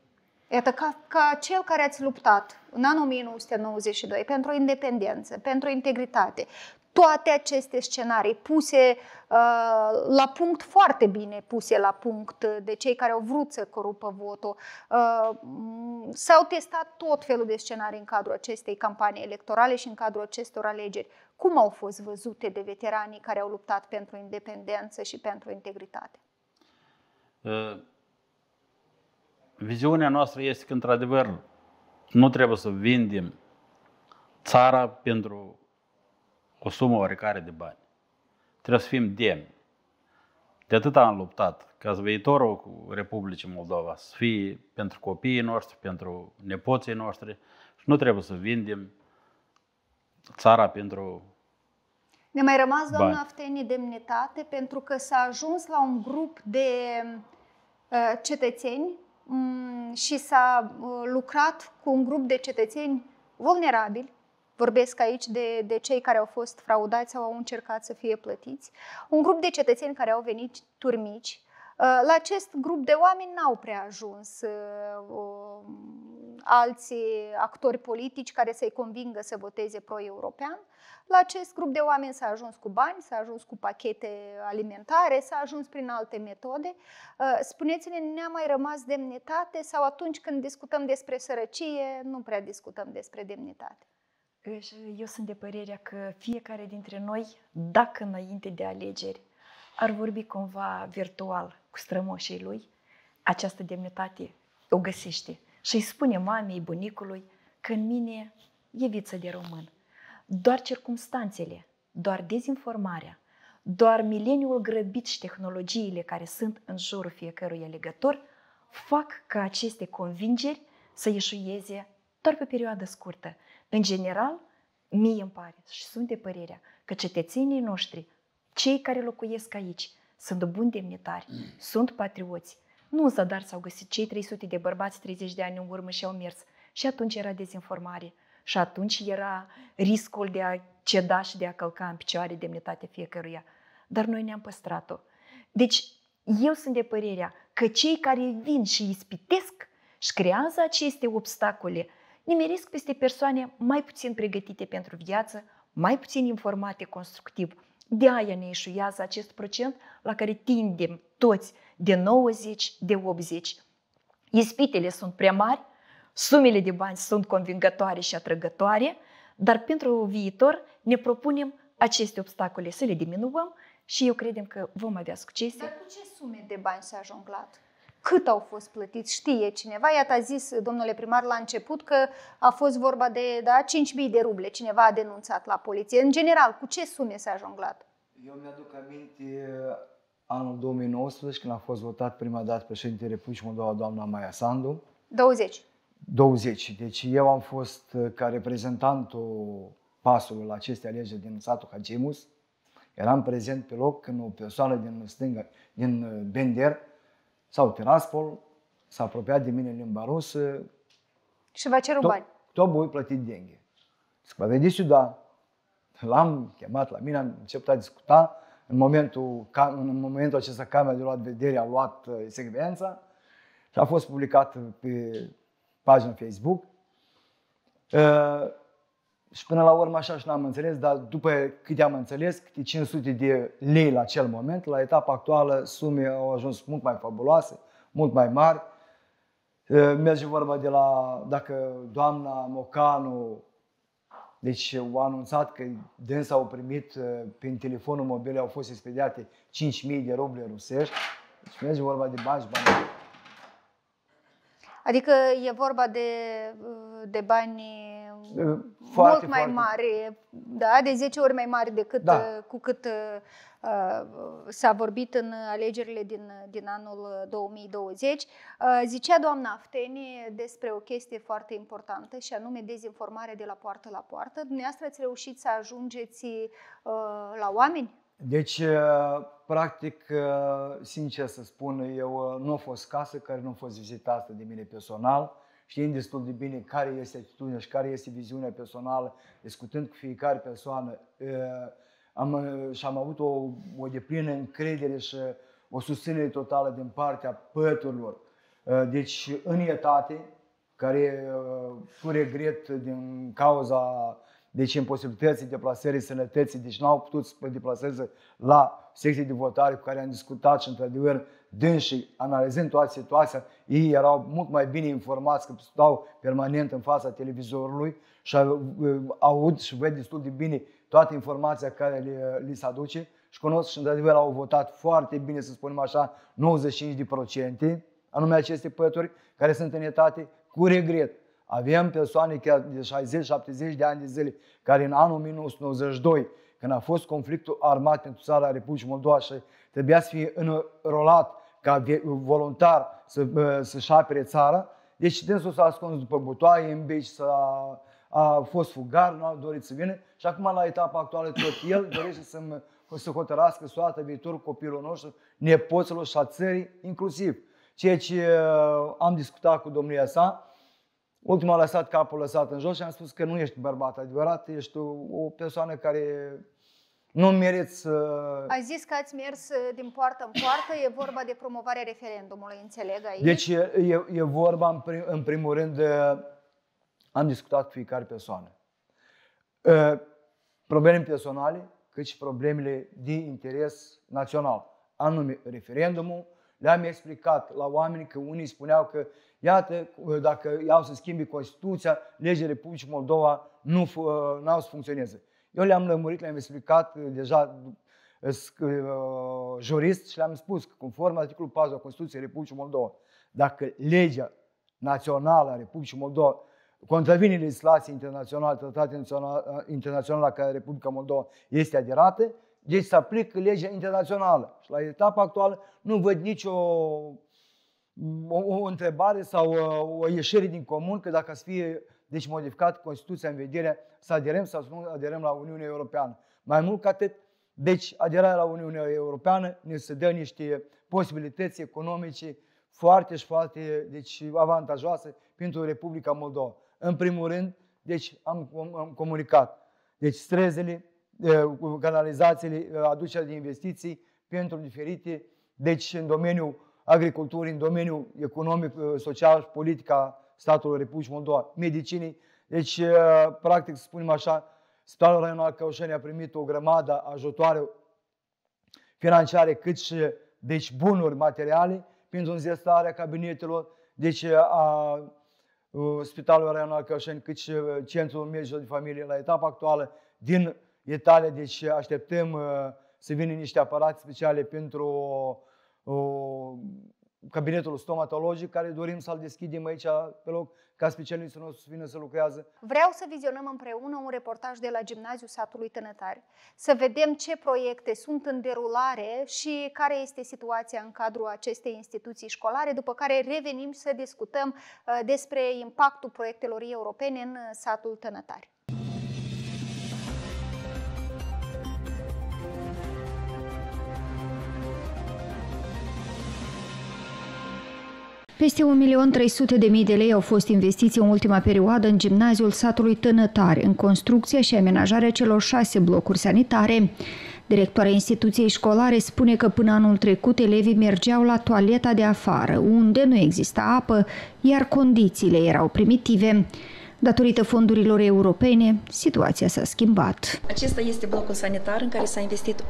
Iată, ca cel care ați luptat în anul 1992 pentru independență, pentru integritate, toate aceste scenarii puse la punct, foarte bine puse la punct de cei care au vrut să corupă votul, s-au testat tot felul de scenarii în cadrul acestei campanii electorale și în cadrul acestor alegeri. Cum au fost văzute de veteranii care au luptat pentru independență și pentru integritate? Viziunea noastră este că, într-adevăr, nu trebuie să vindem țara pentru o sumă oarecare de bani. Trebuie să fim demni. De atât am luptat ca viitorul Republicii Moldova să fie pentru copiii noștri, pentru nepoții noștri și nu trebuie să vindem țara pentru Ne mai rămas, doamna Afteni, demnitate, pentru că s-a ajuns la un grup de cetățeni și s-a lucrat cu un grup de cetățeni vulnerabili. Vorbesc aici de cei care au fost fraudați sau au încercat să fie plătiți. Un grup de cetățeni care au venit turmici. La acest grup de oameni n-au prea ajuns alți actori politici care să-i convingă să voteze pro-european. La acest grup de oameni s-a ajuns cu bani, s-a ajuns cu pachete alimentare, s-a ajuns prin alte metode. Spuneți-ne, ne-a mai rămas demnitate sau atunci când discutăm despre sărăcie, nu prea discutăm despre demnitate? Eu sunt de părerea că fiecare dintre noi, dacă înainte de alegeri ar vorbi cumva virtual cu strămoșii lui, această demnitate o găsește și îi spune mamei, bunicului că în mine e viță de român. Doar circumstanțele, doar dezinformarea, doar mileniul grăbit și tehnologiile care sunt în jurul fiecărui alegător fac ca aceste convingeri să ieșuieze doar pe perioadă scurtă. În general, mie îmi pare și sunt de părerea că cetățenii noștri, cei care locuiesc aici, sunt buni demnitari, sunt patrioți. Nu în zadar s-au găsit cei 300 de bărbați 30 de ani în urmă și au mers. Și atunci era dezinformare. Și atunci era riscul de a ceda și de a călca în picioare demnitatea fiecăruia. Dar noi ne-am păstrat-o. Deci, eu sunt de părerea că cei care vin și ispitesc și creează aceste obstacole, nimeresc peste persoane mai puțin pregătite pentru viață, mai puțin informate constructiv. De aia ne eșuează acest procent la care tindem toți de 90, de 80. Ispitele sunt prea mari, sumele de bani sunt convingătoare și atrăgătoare, dar pentru viitor ne propunem aceste obstacole să le diminuăm și eu credem că vom avea succese. Dar cu ce sume de bani s-a jonglat? Cât au fost plătiți? Știe cineva? Iată, a zis domnule primar la început că a fost vorba de 5.000 de ruble. Cineva a denunțat la poliție. În general, cu ce sume s-a jonglat? Eu mi-aduc aminte anul 2019, când a fost votat prima dată președintele Republicii Moldova, doamna Maia Sandu. 20. Deci eu am fost ca reprezentantul pasului la aceste alegeri din satul Hagimus. Eram prezent pe loc când o persoană din stânga, din Bender sau Tiraspol, s-a apropiat de mine în limba rusă. Și v-a cerut bani. Tot voi plătit dengue. Zic, vă vedeți, da. L-am chemat la mine, am început a discuta. În momentul acesta, camera de luat vedere a luat secvența și a fost publicat pe pagina Facebook. Și până la urmă așa și n-am înțeles, dar după câte am înțeles, câte 500 de lei la acel moment, la etapa actuală, sume au ajuns mult mai fabuloase, mult mai mari. Merge vorba de la, dacă doamna Mocanu, deci au anunțat că dânsa au primit prin telefonul mobil, au fost expediate 5.000 de ruble rusești. Deci merge vorba de bani. Adică e vorba de bani foarte, mult mai mari, da, de 10 ori mai mari decât cu cât s-a vorbit în alegerile din anul 2020. Zicea doamna Afteni despre o chestie foarte importantă și anume dezinformare de la poartă la poartă. Dumneavoastră ați reușit să ajungeți la oameni? Deci, practic, sincer să spun, eu nu a fost casă care nu a fost vizitată de mine personal, știind destul de bine care este atitudinea și care este viziunea personală, discutând cu fiecare persoană. Am avut o deplină încredere și o susținere totală din partea păturilor. Deci, în etate, care cu regret din cauza imposibilității deplasării sănătății, deci n-au putut să deplaseze la secții de votare cu care am discutat și, într-adevăr, dânsii, analizând toată situația, ei erau mult mai bine informați, că stau permanent în fața televizorului și aud și văd destul de bine toată informația care li se aduce și cunosc și, într-adevăr, au votat foarte bine, să spunem așa, 95%, anume aceste pături care sunt în etate, cu regret. Avem persoane chiar de 60-70 de ani de zile care în anul 1992, când a fost conflictul armat pentru țara Republicii Moldova și trebuia să fie înrolat ca voluntar să-și apere țara, deci dânsul s-a ascuns după butoaie, în beci, a fost fugar, nu a dorit să vină și acum la etapa actuală tot el dorește să hotărască soarta viitorul copilul nostru, nepoților și a țării inclusiv. Ceea ce am discutat cu domnia sa, ultima a lăsat capul lăsat în jos și am spus că nu ești bărbat adevărat, ești o persoană care nu meriți să... A zis că ați mers din poartă în poartă, e vorba de promovarea referendumului, înțeleg aici? Deci e vorba, în primul rând, am discutat cu fiecare persoană. probleme personale, cât și problemele de interes național. Anume, referendumul, le-am explicat la oameni că unii spuneau că, iată, dacă iau să schimbi Constituția, legile Republicii Moldova n-au să funcționeze. Eu le-am lămurit, le-am explicat deja jurist și le-am spus că, conform articolul 4 al Constituției Republicii Moldova, dacă legea națională a Republicii Moldova contravine legislației internaționale, tratate internaționale la care Republica Moldova este aderată, deci se aplică legea internațională. Și la etapa actuală nu văd nicio o întrebare sau o ieșire din comun că dacă să fie deci modificată Constituția în vederea să aderăm sau să nu aderăm la Uniunea Europeană. Mai mult ca atât, deci aderarea la Uniunea Europeană ne se dă niște posibilități economice foarte și foarte deci, avantajoase pentru Republica Moldova. În primul rând, deci am comunicat, deci străzile, canalizațiile, aducerea de investiții pentru diferite, deci în domeniul agriculturii, în domeniul economic, social și politic a statului Republicii Moldova, medicinii. Deci, practic, să spunem așa, Spitalul Raional Căușeni a primit o grămadă ajutoare financiare, cât și deci, bunuri materiale pentru înzestrarea cabinetelor, deci a Spitalul Raional Căușeni, cât și Centrul Medicilor de Familie la etapa actuală din Italia. Deci așteptăm să vină niște aparați speciale pentru cabinetul stomatologic, care dorim să-l deschidem aici pe loc, ca specialistul nostru să vină să lucrează. Vreau să vizionăm împreună un reportaj de la Gimnaziul satului Tănătari, să vedem ce proiecte sunt în derulare și care este situația în cadrul acestei instituții școlare, după care revenim să discutăm despre impactul proiectelor europene în satul Tănătari. Peste 1.300.000 de lei au fost investiți în ultima perioadă în gimnaziul satului Tănătari, în construcția și amenajarea celor 6 blocuri sanitare. Directoarea instituției școlare spune că până anul trecut elevii mergeau la toaleta de afară, unde nu exista apă, iar condițiile erau primitive. Datorită fondurilor europene, situația s-a schimbat. Acesta este blocul sanitar în care s-a investit 1.340.000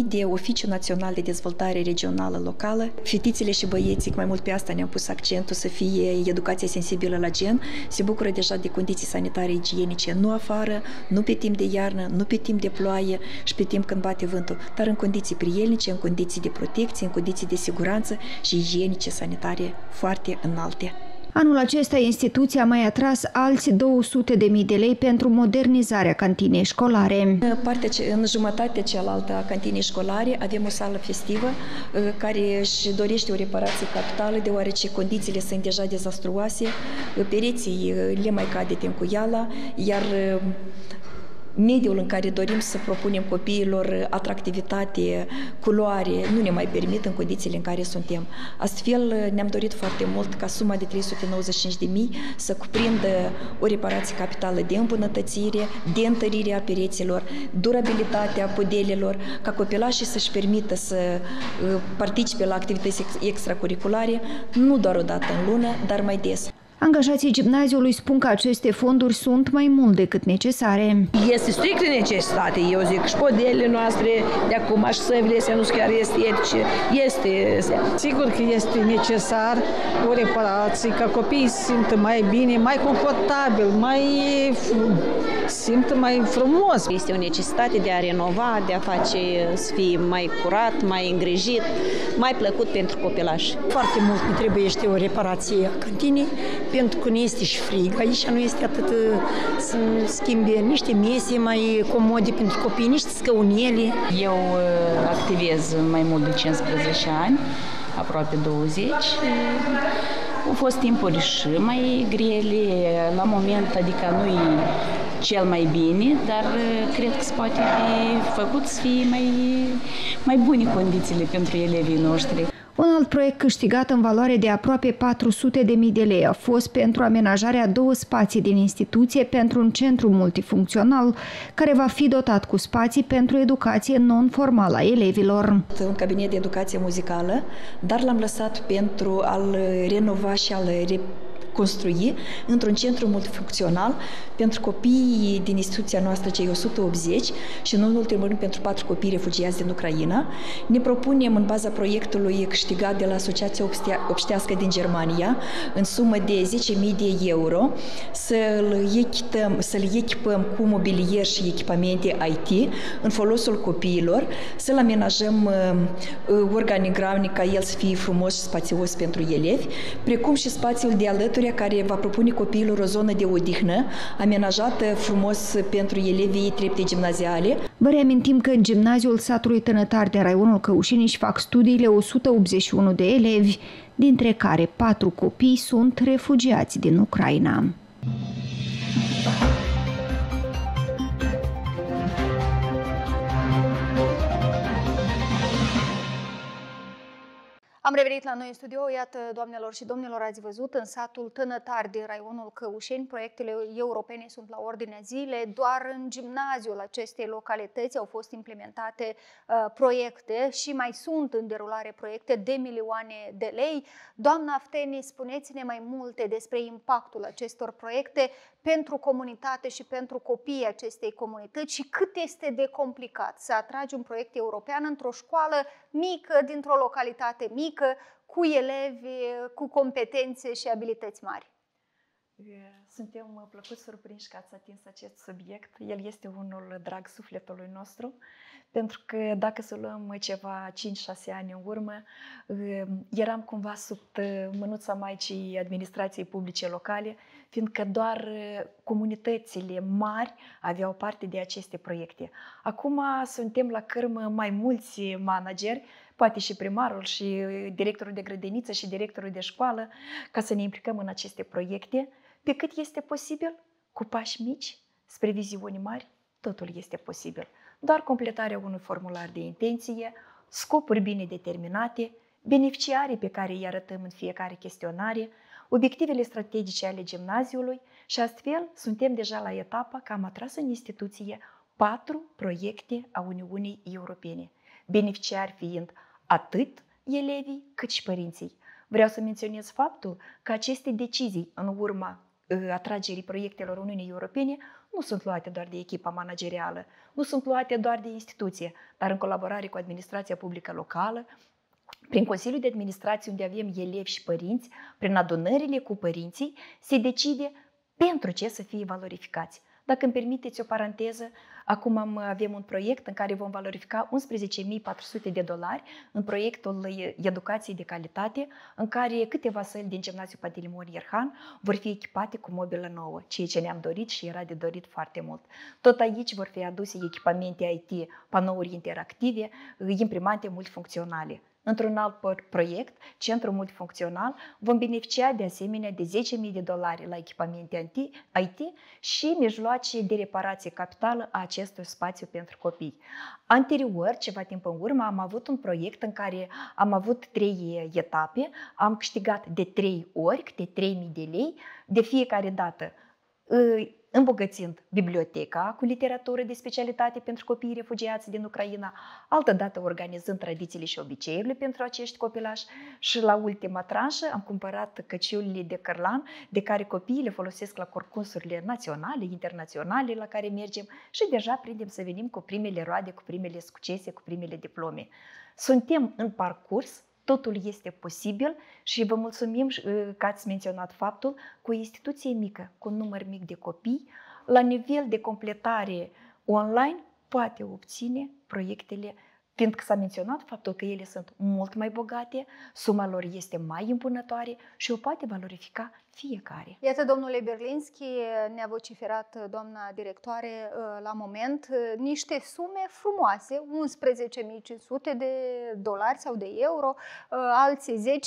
de Oficiul Național de Dezvoltare Regională Locală. Fetițele și băieții, mai mult pe asta ne-am pus accentul, să fie educație sensibilă la gen, se bucură deja de condiții sanitare igienice, nu afară, nu pe timp de iarnă, nu pe timp de ploaie și pe timp când bate vântul, dar în condiții prielnice, în condiții de protecție, în condiții de siguranță și igienice sanitare foarte înalte. Anul acesta, instituția a mai atras alți 200.000 de lei pentru modernizarea cantinei școlare. În jumătatea cealaltă a cantinei școlare avem o sală festivă care își dorește o reparație capitală, deoarece condițiile sunt deja dezastruoase, pereții le mai cade tencuiala, iar mediul în care dorim să propunem copiilor atractivitate, culoare, nu ne mai permit în condițiile în care suntem. Astfel, ne-am dorit foarte mult ca suma de 395.000 să cuprindă o reparație capitală de îmbunătățire, de întărire a pereților, durabilitatea podelelor, ca copilașii să-și permită să participe la activități extracurriculare, nu doar o dată în lună, dar mai des. Angajații gimnaziului spun că aceste fonduri sunt mai mult decât necesare. Este strict necesitate, eu zic, și podelele noastre de acum, și săvile astea nu sunt chiar estetice, este. Sigur că este necesar o reparație, ca copiii se simtă mai bine, mai confortabil, simtă mai frumos. Este o necesitate de a renova, de a face să fie mai curat, mai îngrijit, mai plăcut pentru copilași. Foarte mult ne trebuie o reparație a cantinei, pentru că nu este și frig. Aici nu este atât să schimbe niște mese mai comode pentru copii, niște scăunele. Eu activez mai mult de 15 ani, aproape 20. Au fost timpuri și mai grele, la moment, adică nu-i cel mai bine, dar cred că se poate fi făcut să fie mai bune condițiile pentru elevii noștri. Un alt proiect câștigat în valoare de aproape 400.000 de lei a fost pentru amenajarea 2 spații din instituție pentru un centru multifuncțional, care va fi dotat cu spații pentru educație non-formală a elevilor. Un cabinet de educație muzicală, dar l-am lăsat pentru a-l renova și a-l construi într-un centru multifuncțional pentru copiii din instituția noastră, cei 180, și nu în ultimul rând pentru 4 copii refugiați din Ucraina. Ne propunem, în baza proiectului câștigat de la Asociația Obștească din Germania, în sumă de 10.000 de euro, să-l echipăm cu mobilier și echipamente IT în folosul copiilor, să-l amenajăm organigramic ca el să fie frumos și spațios pentru elevi, precum și spațiul de alături care va propune copiilor o zonă de odihnă amenajată frumos pentru elevii trepte gimnaziale. Vă reamintim că în gimnaziul satului Tănătari din raionul Căușeni își fac studiile 181 de elevi, dintre care 4 copii sunt refugiați din Ucraina. Am revenit la noi în studio. Iată, doamnelor și domnilor, ați văzut, în satul Tănătari din raionul Căușeni, proiectele europene sunt la ordinea zilei. Doar în gimnaziul acestei localități au fost implementate proiecte și mai sunt în derulare proiecte de milioane de lei. Doamna Afteni, spuneți-ne mai multe despre impactul acestor proiecte pentru comunitate și pentru copiii acestei comunități și cât este de complicat să atragi un proiect european într-o școală mică, dintr-o localitate mică, cu elevi cu competențe și abilități mari. Suntem plăcut surprinși că ați atins acest subiect. El este unul drag sufletului nostru, pentru că dacă să luăm ceva 5-6 ani în urmă, eram cumva sub mânuța maicii administrației publice locale, fiindcă doar comunitățile mari aveau parte de aceste proiecte. Acum suntem la cârmă mai mulți manageri, poate și primarul, și directorul de grădiniță, și directorul de școală, ca să ne implicăm în aceste proiecte. Pe cât este posibil, cu pași mici, spre viziuni mari, totul este posibil. Doar completarea unui formular de intenție, scopuri bine determinate, beneficiarii pe care îi arătăm în fiecare chestionare, obiectivele strategice ale gimnaziului și astfel suntem deja la etapa că am atras în instituție 4 proiecte a Uniunii Europene, beneficiari fiind atât elevii cât și părinții. Vreau să menționez faptul că aceste decizii în urma atragerii proiectelor Uniunii Europene nu sunt luate doar de echipa managerială, nu sunt luate doar de instituție, dar în colaborare cu administrația publică locală, prin Consiliul de Administrație, unde avem elevi și părinți, prin adunările cu părinții, se decide pentru ce să fie valorificați. Dacă îmi permiteți o paranteză, acum avem un proiect în care vom valorifica $11.400 în proiectul Educației de Calitate, în care câteva săli din Gimnaziul Pantelimon Ierhan vor fi echipate cu mobilă nouă, ceea ce ne-am dorit și era de dorit foarte mult. Tot aici vor fi aduse echipamente IT, panouri interactive, imprimante multifuncționale. Într-un alt proiect, Centru Multifuncțional, vom beneficia de asemenea de $10.000 la echipamente IT și mijloace de reparație capitală a acestui spațiu pentru copii. Anterior, ceva timp în urmă, am avut un proiect în care am avut 3 etape, am câștigat de 3 ori, câte $3.000 de lei, de fiecare dată îmbogățind biblioteca cu literatură de specialitate pentru copiii refugiați din Ucraina, altădată organizând tradițiile și obiceiurile pentru acești copilași și la ultima tranșă am cumpărat căciulile de cărlan de care copiii le folosesc la concursurile naționale, internaționale la care mergem și deja prindem să venim cu primele roade, cu primele succese, cu primele diplome. Suntem în parcurs. Totul este posibil și vă mulțumim că ați menționat faptul că o instituție mică, cu un număr mic de copii, la nivel de completare online, poate obține proiectele, fiindcă s-a menționat faptul că ele sunt mult mai bogate, suma lor este mai impunătoare și o poate valorifica fiecare. Iată, domnule Berlinski, ne-a vociferat doamna directoare la moment niște sume frumoase, $11.500 sau de euro, alții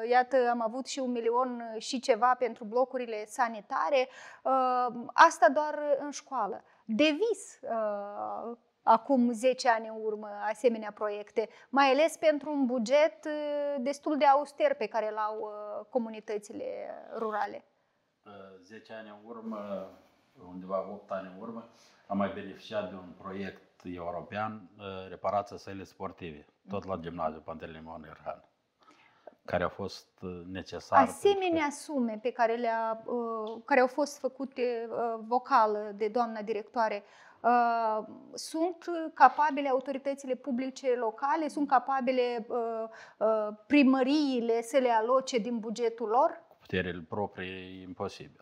10.000, iată, am avut și 1 milion și ceva pentru blocurile sanitare, asta doar în școală. De vis acum 10 ani în urmă asemenea proiecte, mai ales pentru un buget destul de auster pe care l-au comunitățile rurale. 10 ani în urmă, undeva 8 ani în urmă, am mai beneficiat de un proiect european, reparația sălii sportive, tot la Gimnaziul Pantelimon Ierhan. care a fost necesar. Asemenea sume pe care, care au fost făcute vocal de doamna directoare, sunt capabile autoritățile publice locale, sunt capabile primăriile să le aloce din bugetul lor? Cu puterile proprii e imposibil.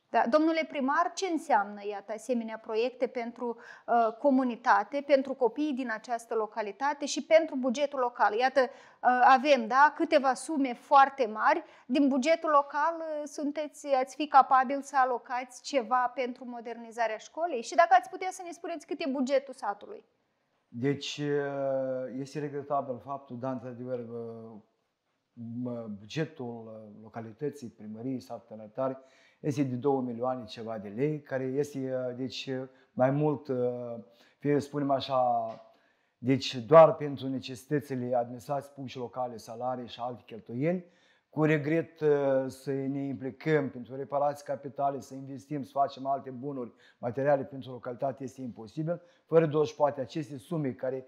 Da. Domnule primar, ce înseamnă, iată, asemenea proiecte pentru comunitate, pentru copiii din această localitate și pentru bugetul local? Iată, avem, da, câteva sume foarte mari. Din bugetul local ați fi capabil să alocați ceva pentru modernizarea școlii? Și dacă ați putea să ne spuneți cât e bugetul satului? Deci, este regretabil faptul, dar, într-adevăr, bugetul localității, primăriei, satului Tănătari, este de 2 milioane ceva de lei, care este, deci, mai mult, spunem așa, deci doar pentru necesitățile administrației publice locale, salarii și alte cheltuieli. Cu regret să ne implicăm pentru reparații capitale, să investim, să facem alte bunuri materiale pentru localitate este imposibil. Fără doar poate aceste sume care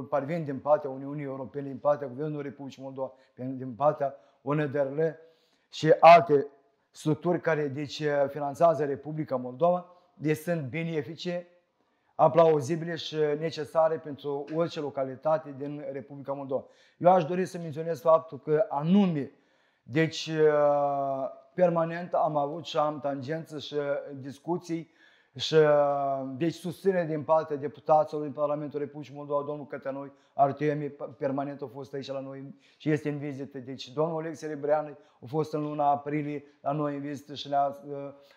parvin din partea Uniunii Europene, din partea Guvernului Republicii Moldova, din partea UNDRL și alte structuri care deci finanțează Republica Moldova, deci sunt benefice, aplauzibile și necesare pentru orice localitate din Republica Moldova. Eu aș dori să menționez faptul că anume, deci permanent am avut și am tangență și discuții și deci susținere din partea deputaților din Parlamentul Republicii Moldova, domnul Cătănoi Artemi, permanent a fost aici la noi și este în vizită. Deci domnul Olexe Rebreanu a fost în luna aprilie la noi în vizită și ne-a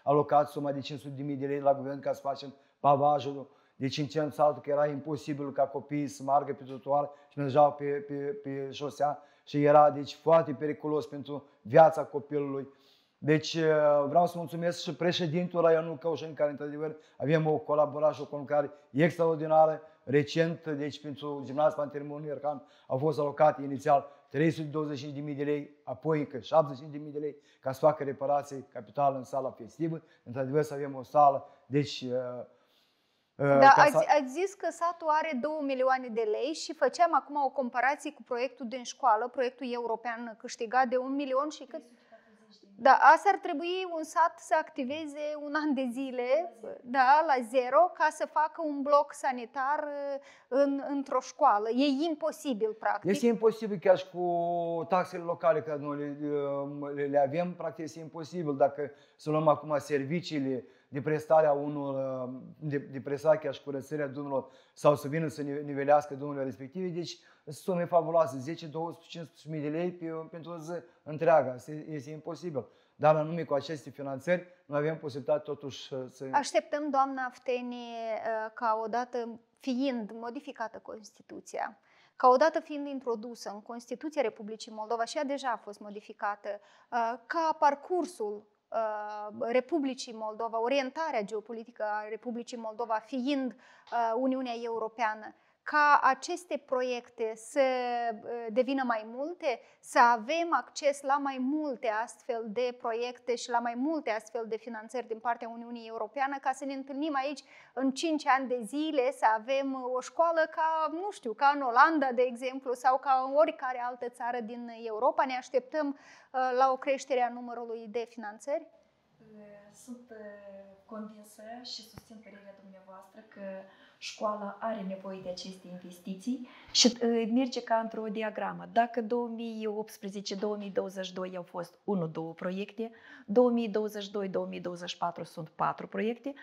alocat suma de 500.000 de lei la guvern ca să facem pavajul. Deci în centrul satului, că era imposibil ca copiii să meargă pe trotuar și mergeau pe șosea și era deci foarte periculos pentru viața copilului. Deci vreau să mulțumesc și președintul Raionul Căușeni, care într-adevăr avem o colaborare și o conlucrare extraordinară. Recent, deci pentru Gimnaziul Pantelimon Iercan au fost alocate inițial 325.000 de lei, apoi încă 75.000 de lei ca să facă reparații capitale în sala festivă. Într-adevăr să avem o sală, deci... Da, ați zis că satul are 2 milioane de lei și făceam acum o comparație cu proiectul din școală, proiectul european câștigat de 1 milion și cât... Da, asta ar trebui un sat să activeze un an de zile, da, la zero, ca să facă un bloc sanitar într-o școală. E imposibil, practic. Este imposibil chiar și cu taxele locale care noi le avem, practic este imposibil. Dacă să luăm acum serviciile de prestarea unor, de prestarea chiar și curățarea drumurilor sau să vină să nivelească drumurile respective, deci sume fabuloase, 10, 200, 500.000 de lei pentru o zi întreagă. Este imposibil. Dar anume cu aceste finanțări, noi avem posibilitatea totuși să... Așteptăm, doamna Aftenie, ca odată fiind modificată Constituția, ca odată fiind introdusă în Constituția Republicii Moldova, și ea deja a fost modificată, ca parcursul Republicii Moldova, orientarea geopolitică a Republicii Moldova fiind Uniunea Europeană, ca aceste proiecte să devină mai multe, să avem acces la mai multe astfel de proiecte și la mai multe astfel de finanțări din partea Uniunii Europeană, ca să ne întâlnim aici în 5 ani de zile, să avem o școală ca, nu știu, ca în Olanda, de exemplu, sau ca în oricare altă țară din Europa. Ne așteptăm la o creștere a numărului de finanțări? Sunt convinsă și susțin părerea dumneavoastră că școala are nevoie de aceste investiții și merge ca într-o diagramă. Dacă 2018-2022 au fost 1-2 proiecte, 2022-2024 sunt 4 proiecte, 2024-2028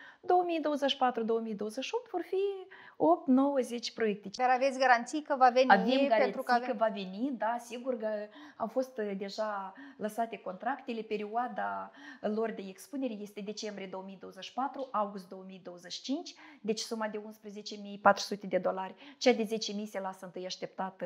vor fi 8, 9, 10 proiecte. Dar aveți garanții că va veni? Avem garanții că va veni, da, sigur că au fost deja lăsate contractele, perioada lor de expunere este decembrie 2024, august 2025, deci suma de $11.400, cea de 10.000 se lasă întâi așteptată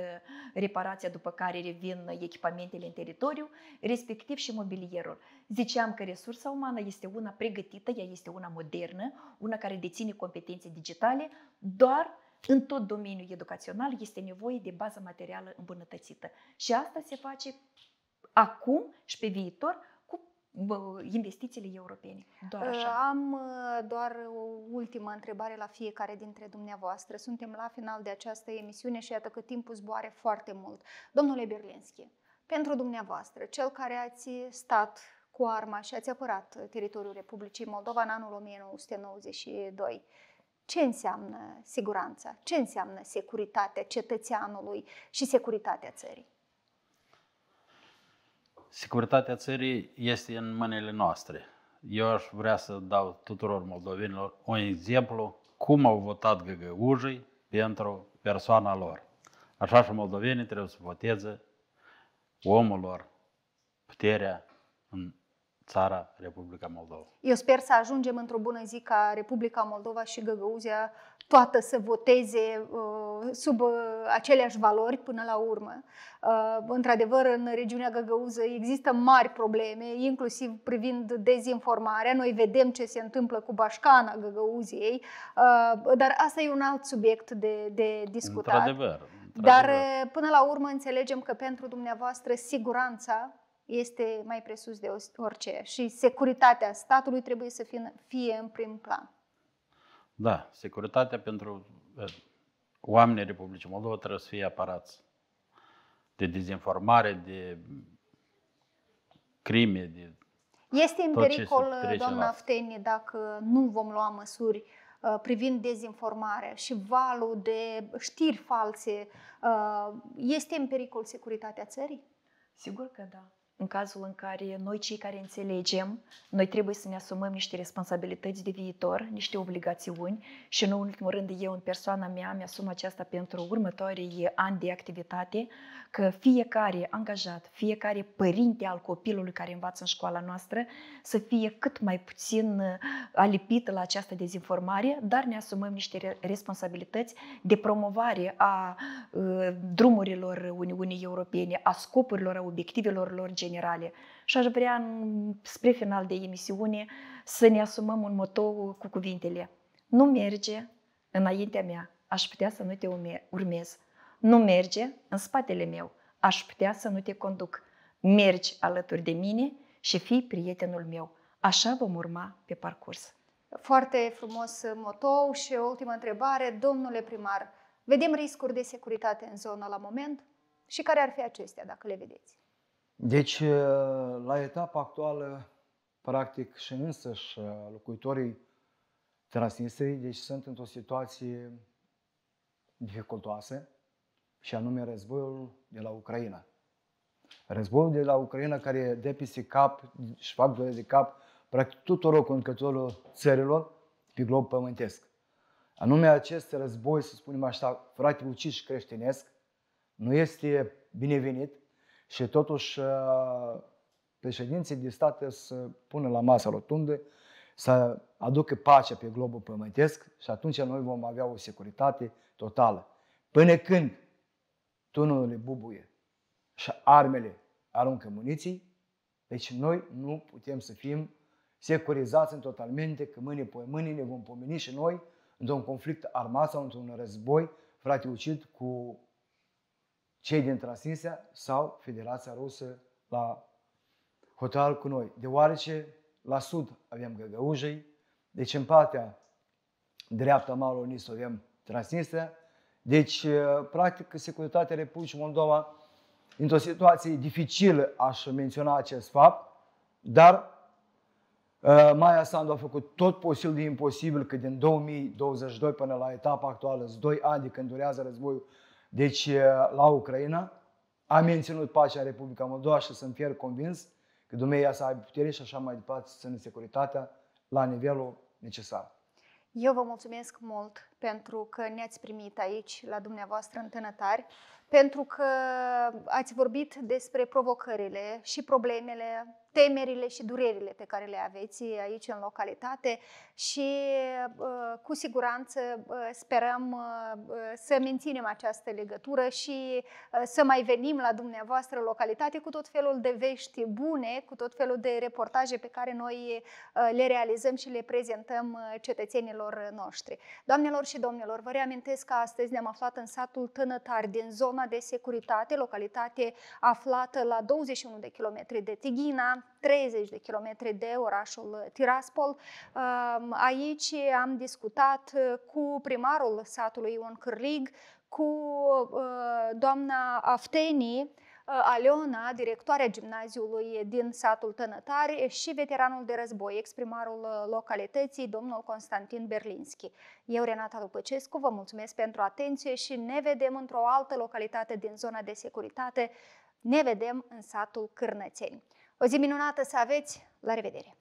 reparația, după care revin echipamentele în teritoriu, respectiv și mobilierul. Ziceam că resursa umană este una pregătită, ea este una modernă, una care deține competențe digitale, doar în tot domeniul educațional este nevoie de bază materială îmbunătățită. Și asta se face acum și pe viitor cu investițiile europene. Doar așa. Am doar o ultimă întrebare la fiecare dintre dumneavoastră. Suntem la final de această emisiune și iată că timpul zboare foarte mult. Domnule Berlinski, Pentru dumneavoastră, cel care ați stat cu arma și ați apărat teritoriul Republicii Moldova în anul 1992, ce înseamnă siguranța? Ce înseamnă securitatea cetățeanului și securitatea țării? Securitatea țării este în mâinile noastre. Eu aș vrea să dau tuturor moldovenilor un exemplu cum au votat găgăușii pentru persoana lor. Așa și moldovenii trebuie să voteze omul lor, puterea în țara Republica Moldova. Eu sper să ajungem într-o bună zi ca Republica Moldova și Găgăuzia toată să voteze sub aceleași valori până la urmă. Într-adevăr, în regiunea Găgăuză există mari probleme, inclusiv privind dezinformarea. Noi vedem ce se întâmplă cu Bașcana Găgăuziei, dar asta e un alt subiect de discutat. Într-adevăr. Dar până la urmă înțelegem că pentru dumneavoastră siguranța este mai presus de orice și securitatea statului trebuie să fie în prim plan. Da, securitatea pentru oamenii Republicii Moldova trebuie să fie apărați de dezinformare, de crime, de Este în tot ce pericol, se trece doamna la- Aftenie, dacă nu vom lua măsuri privind dezinformarea și valul de știri false, este în pericol securitatea țării? Sigur că da. În cazul în care noi, cei care înțelegem, noi trebuie să ne asumăm niște responsabilități de viitor, niște obligațiuni și, în ultimul rând, eu, în persoana mea, mi-asum aceasta pentru următorii ani de activitate, că fiecare angajat, fiecare părinte al copilului care învață în școala noastră să fie cât mai puțin alipit la această dezinformare, dar ne asumăm niște responsabilități de promovare a drumurilor Uniunii Europene, a scopurilor, a obiectivelor lor generale. Și aș vrea, spre final de emisiune, să ne asumăm un motou cu cuvintele: nu merge înaintea mea, aș putea să nu te urmez. Nu merge în spatele meu, aș putea să nu te conduc. Mergi alături de mine și fii prietenul meu. Așa vom urma pe parcurs. Foarte frumos motou. Și o ultimă întrebare, domnule primar, vedem riscuri de securitate în zonă la moment și care ar fi acestea, dacă le vedeți? Deci, la etapa actuală, practic și însăși locuitorii Transnistriei, deci sunt într-o situație dificultoasă, și anume războiul de la Ucraina. Războiul de la Ucraina care dă peste cap și fac durere de cap practic tuturor conducătorilor țărilor pe glob pământesc. Anume acest război, să spunem așa, frate ucis și creștinesc, nu este binevenit și totuși președinții de stat să pună la masă rotundă, să aducă pacea pe globul pământesc și atunci noi vom avea o securitate totală. Până când tunurile bubuie și armele aruncă muniții, deci noi nu putem să fim securizați în totalmente, că mâine pe mâine ne vom pomeni și noi într-un conflict armat sau într-un război frate ucid cu cei din Transnistria sau Federația Rusă la hotar cu noi. Deoarece la sud avem Găgăuzii, deci în partea dreaptă a malului Nis avem Transnistria. Deci, practic, securitatea Republicii Moldova, într-o situație dificilă, aș menționa acest fapt, dar Maia Sandu a făcut tot posibil de imposibil, că din 2022 până la etapa actuală, 2 ani de când durează războiul, deci la Ucraina, a menținut pacea în Republica Moldova și sunt fier convins că Dumnezeu să aibă putere și așa mai departe să țină securitatea la nivelul necesar. Eu vă mulțumesc mult pentru că ne-ați primit aici la dumneavoastră în Tănătari, pentru că ați vorbit despre provocările și problemele, temerile și durerile pe care le aveți aici în localitate și cu siguranță sperăm să menținem această legătură și să mai venim la dumneavoastră în localitate cu tot felul de vești bune, cu tot felul de reportaje pe care noi le realizăm și le prezentăm cetățenilor noștri. Doamnelor și domnilor, vă reamintesc că astăzi ne-am aflat în satul Tănătari, din zona de securitate, localitate aflată la 21 de kilometri de Tighina, 30 de kilometri de orașul Tiraspol. Aici am discutat cu primarul satului Ion Cârlig, cu doamna Aftenie, Aleona, directoarea gimnaziului din satul Tănătari și veteranul de război, ex-primarul localității, domnul Constantin Berlinski. Eu, Renata Lupăcescu, vă mulțumesc pentru atenție și ne vedem într-o altă localitate din zona de securitate. Ne vedem în satul Cârnățeni. O zi minunată să aveți! La revedere!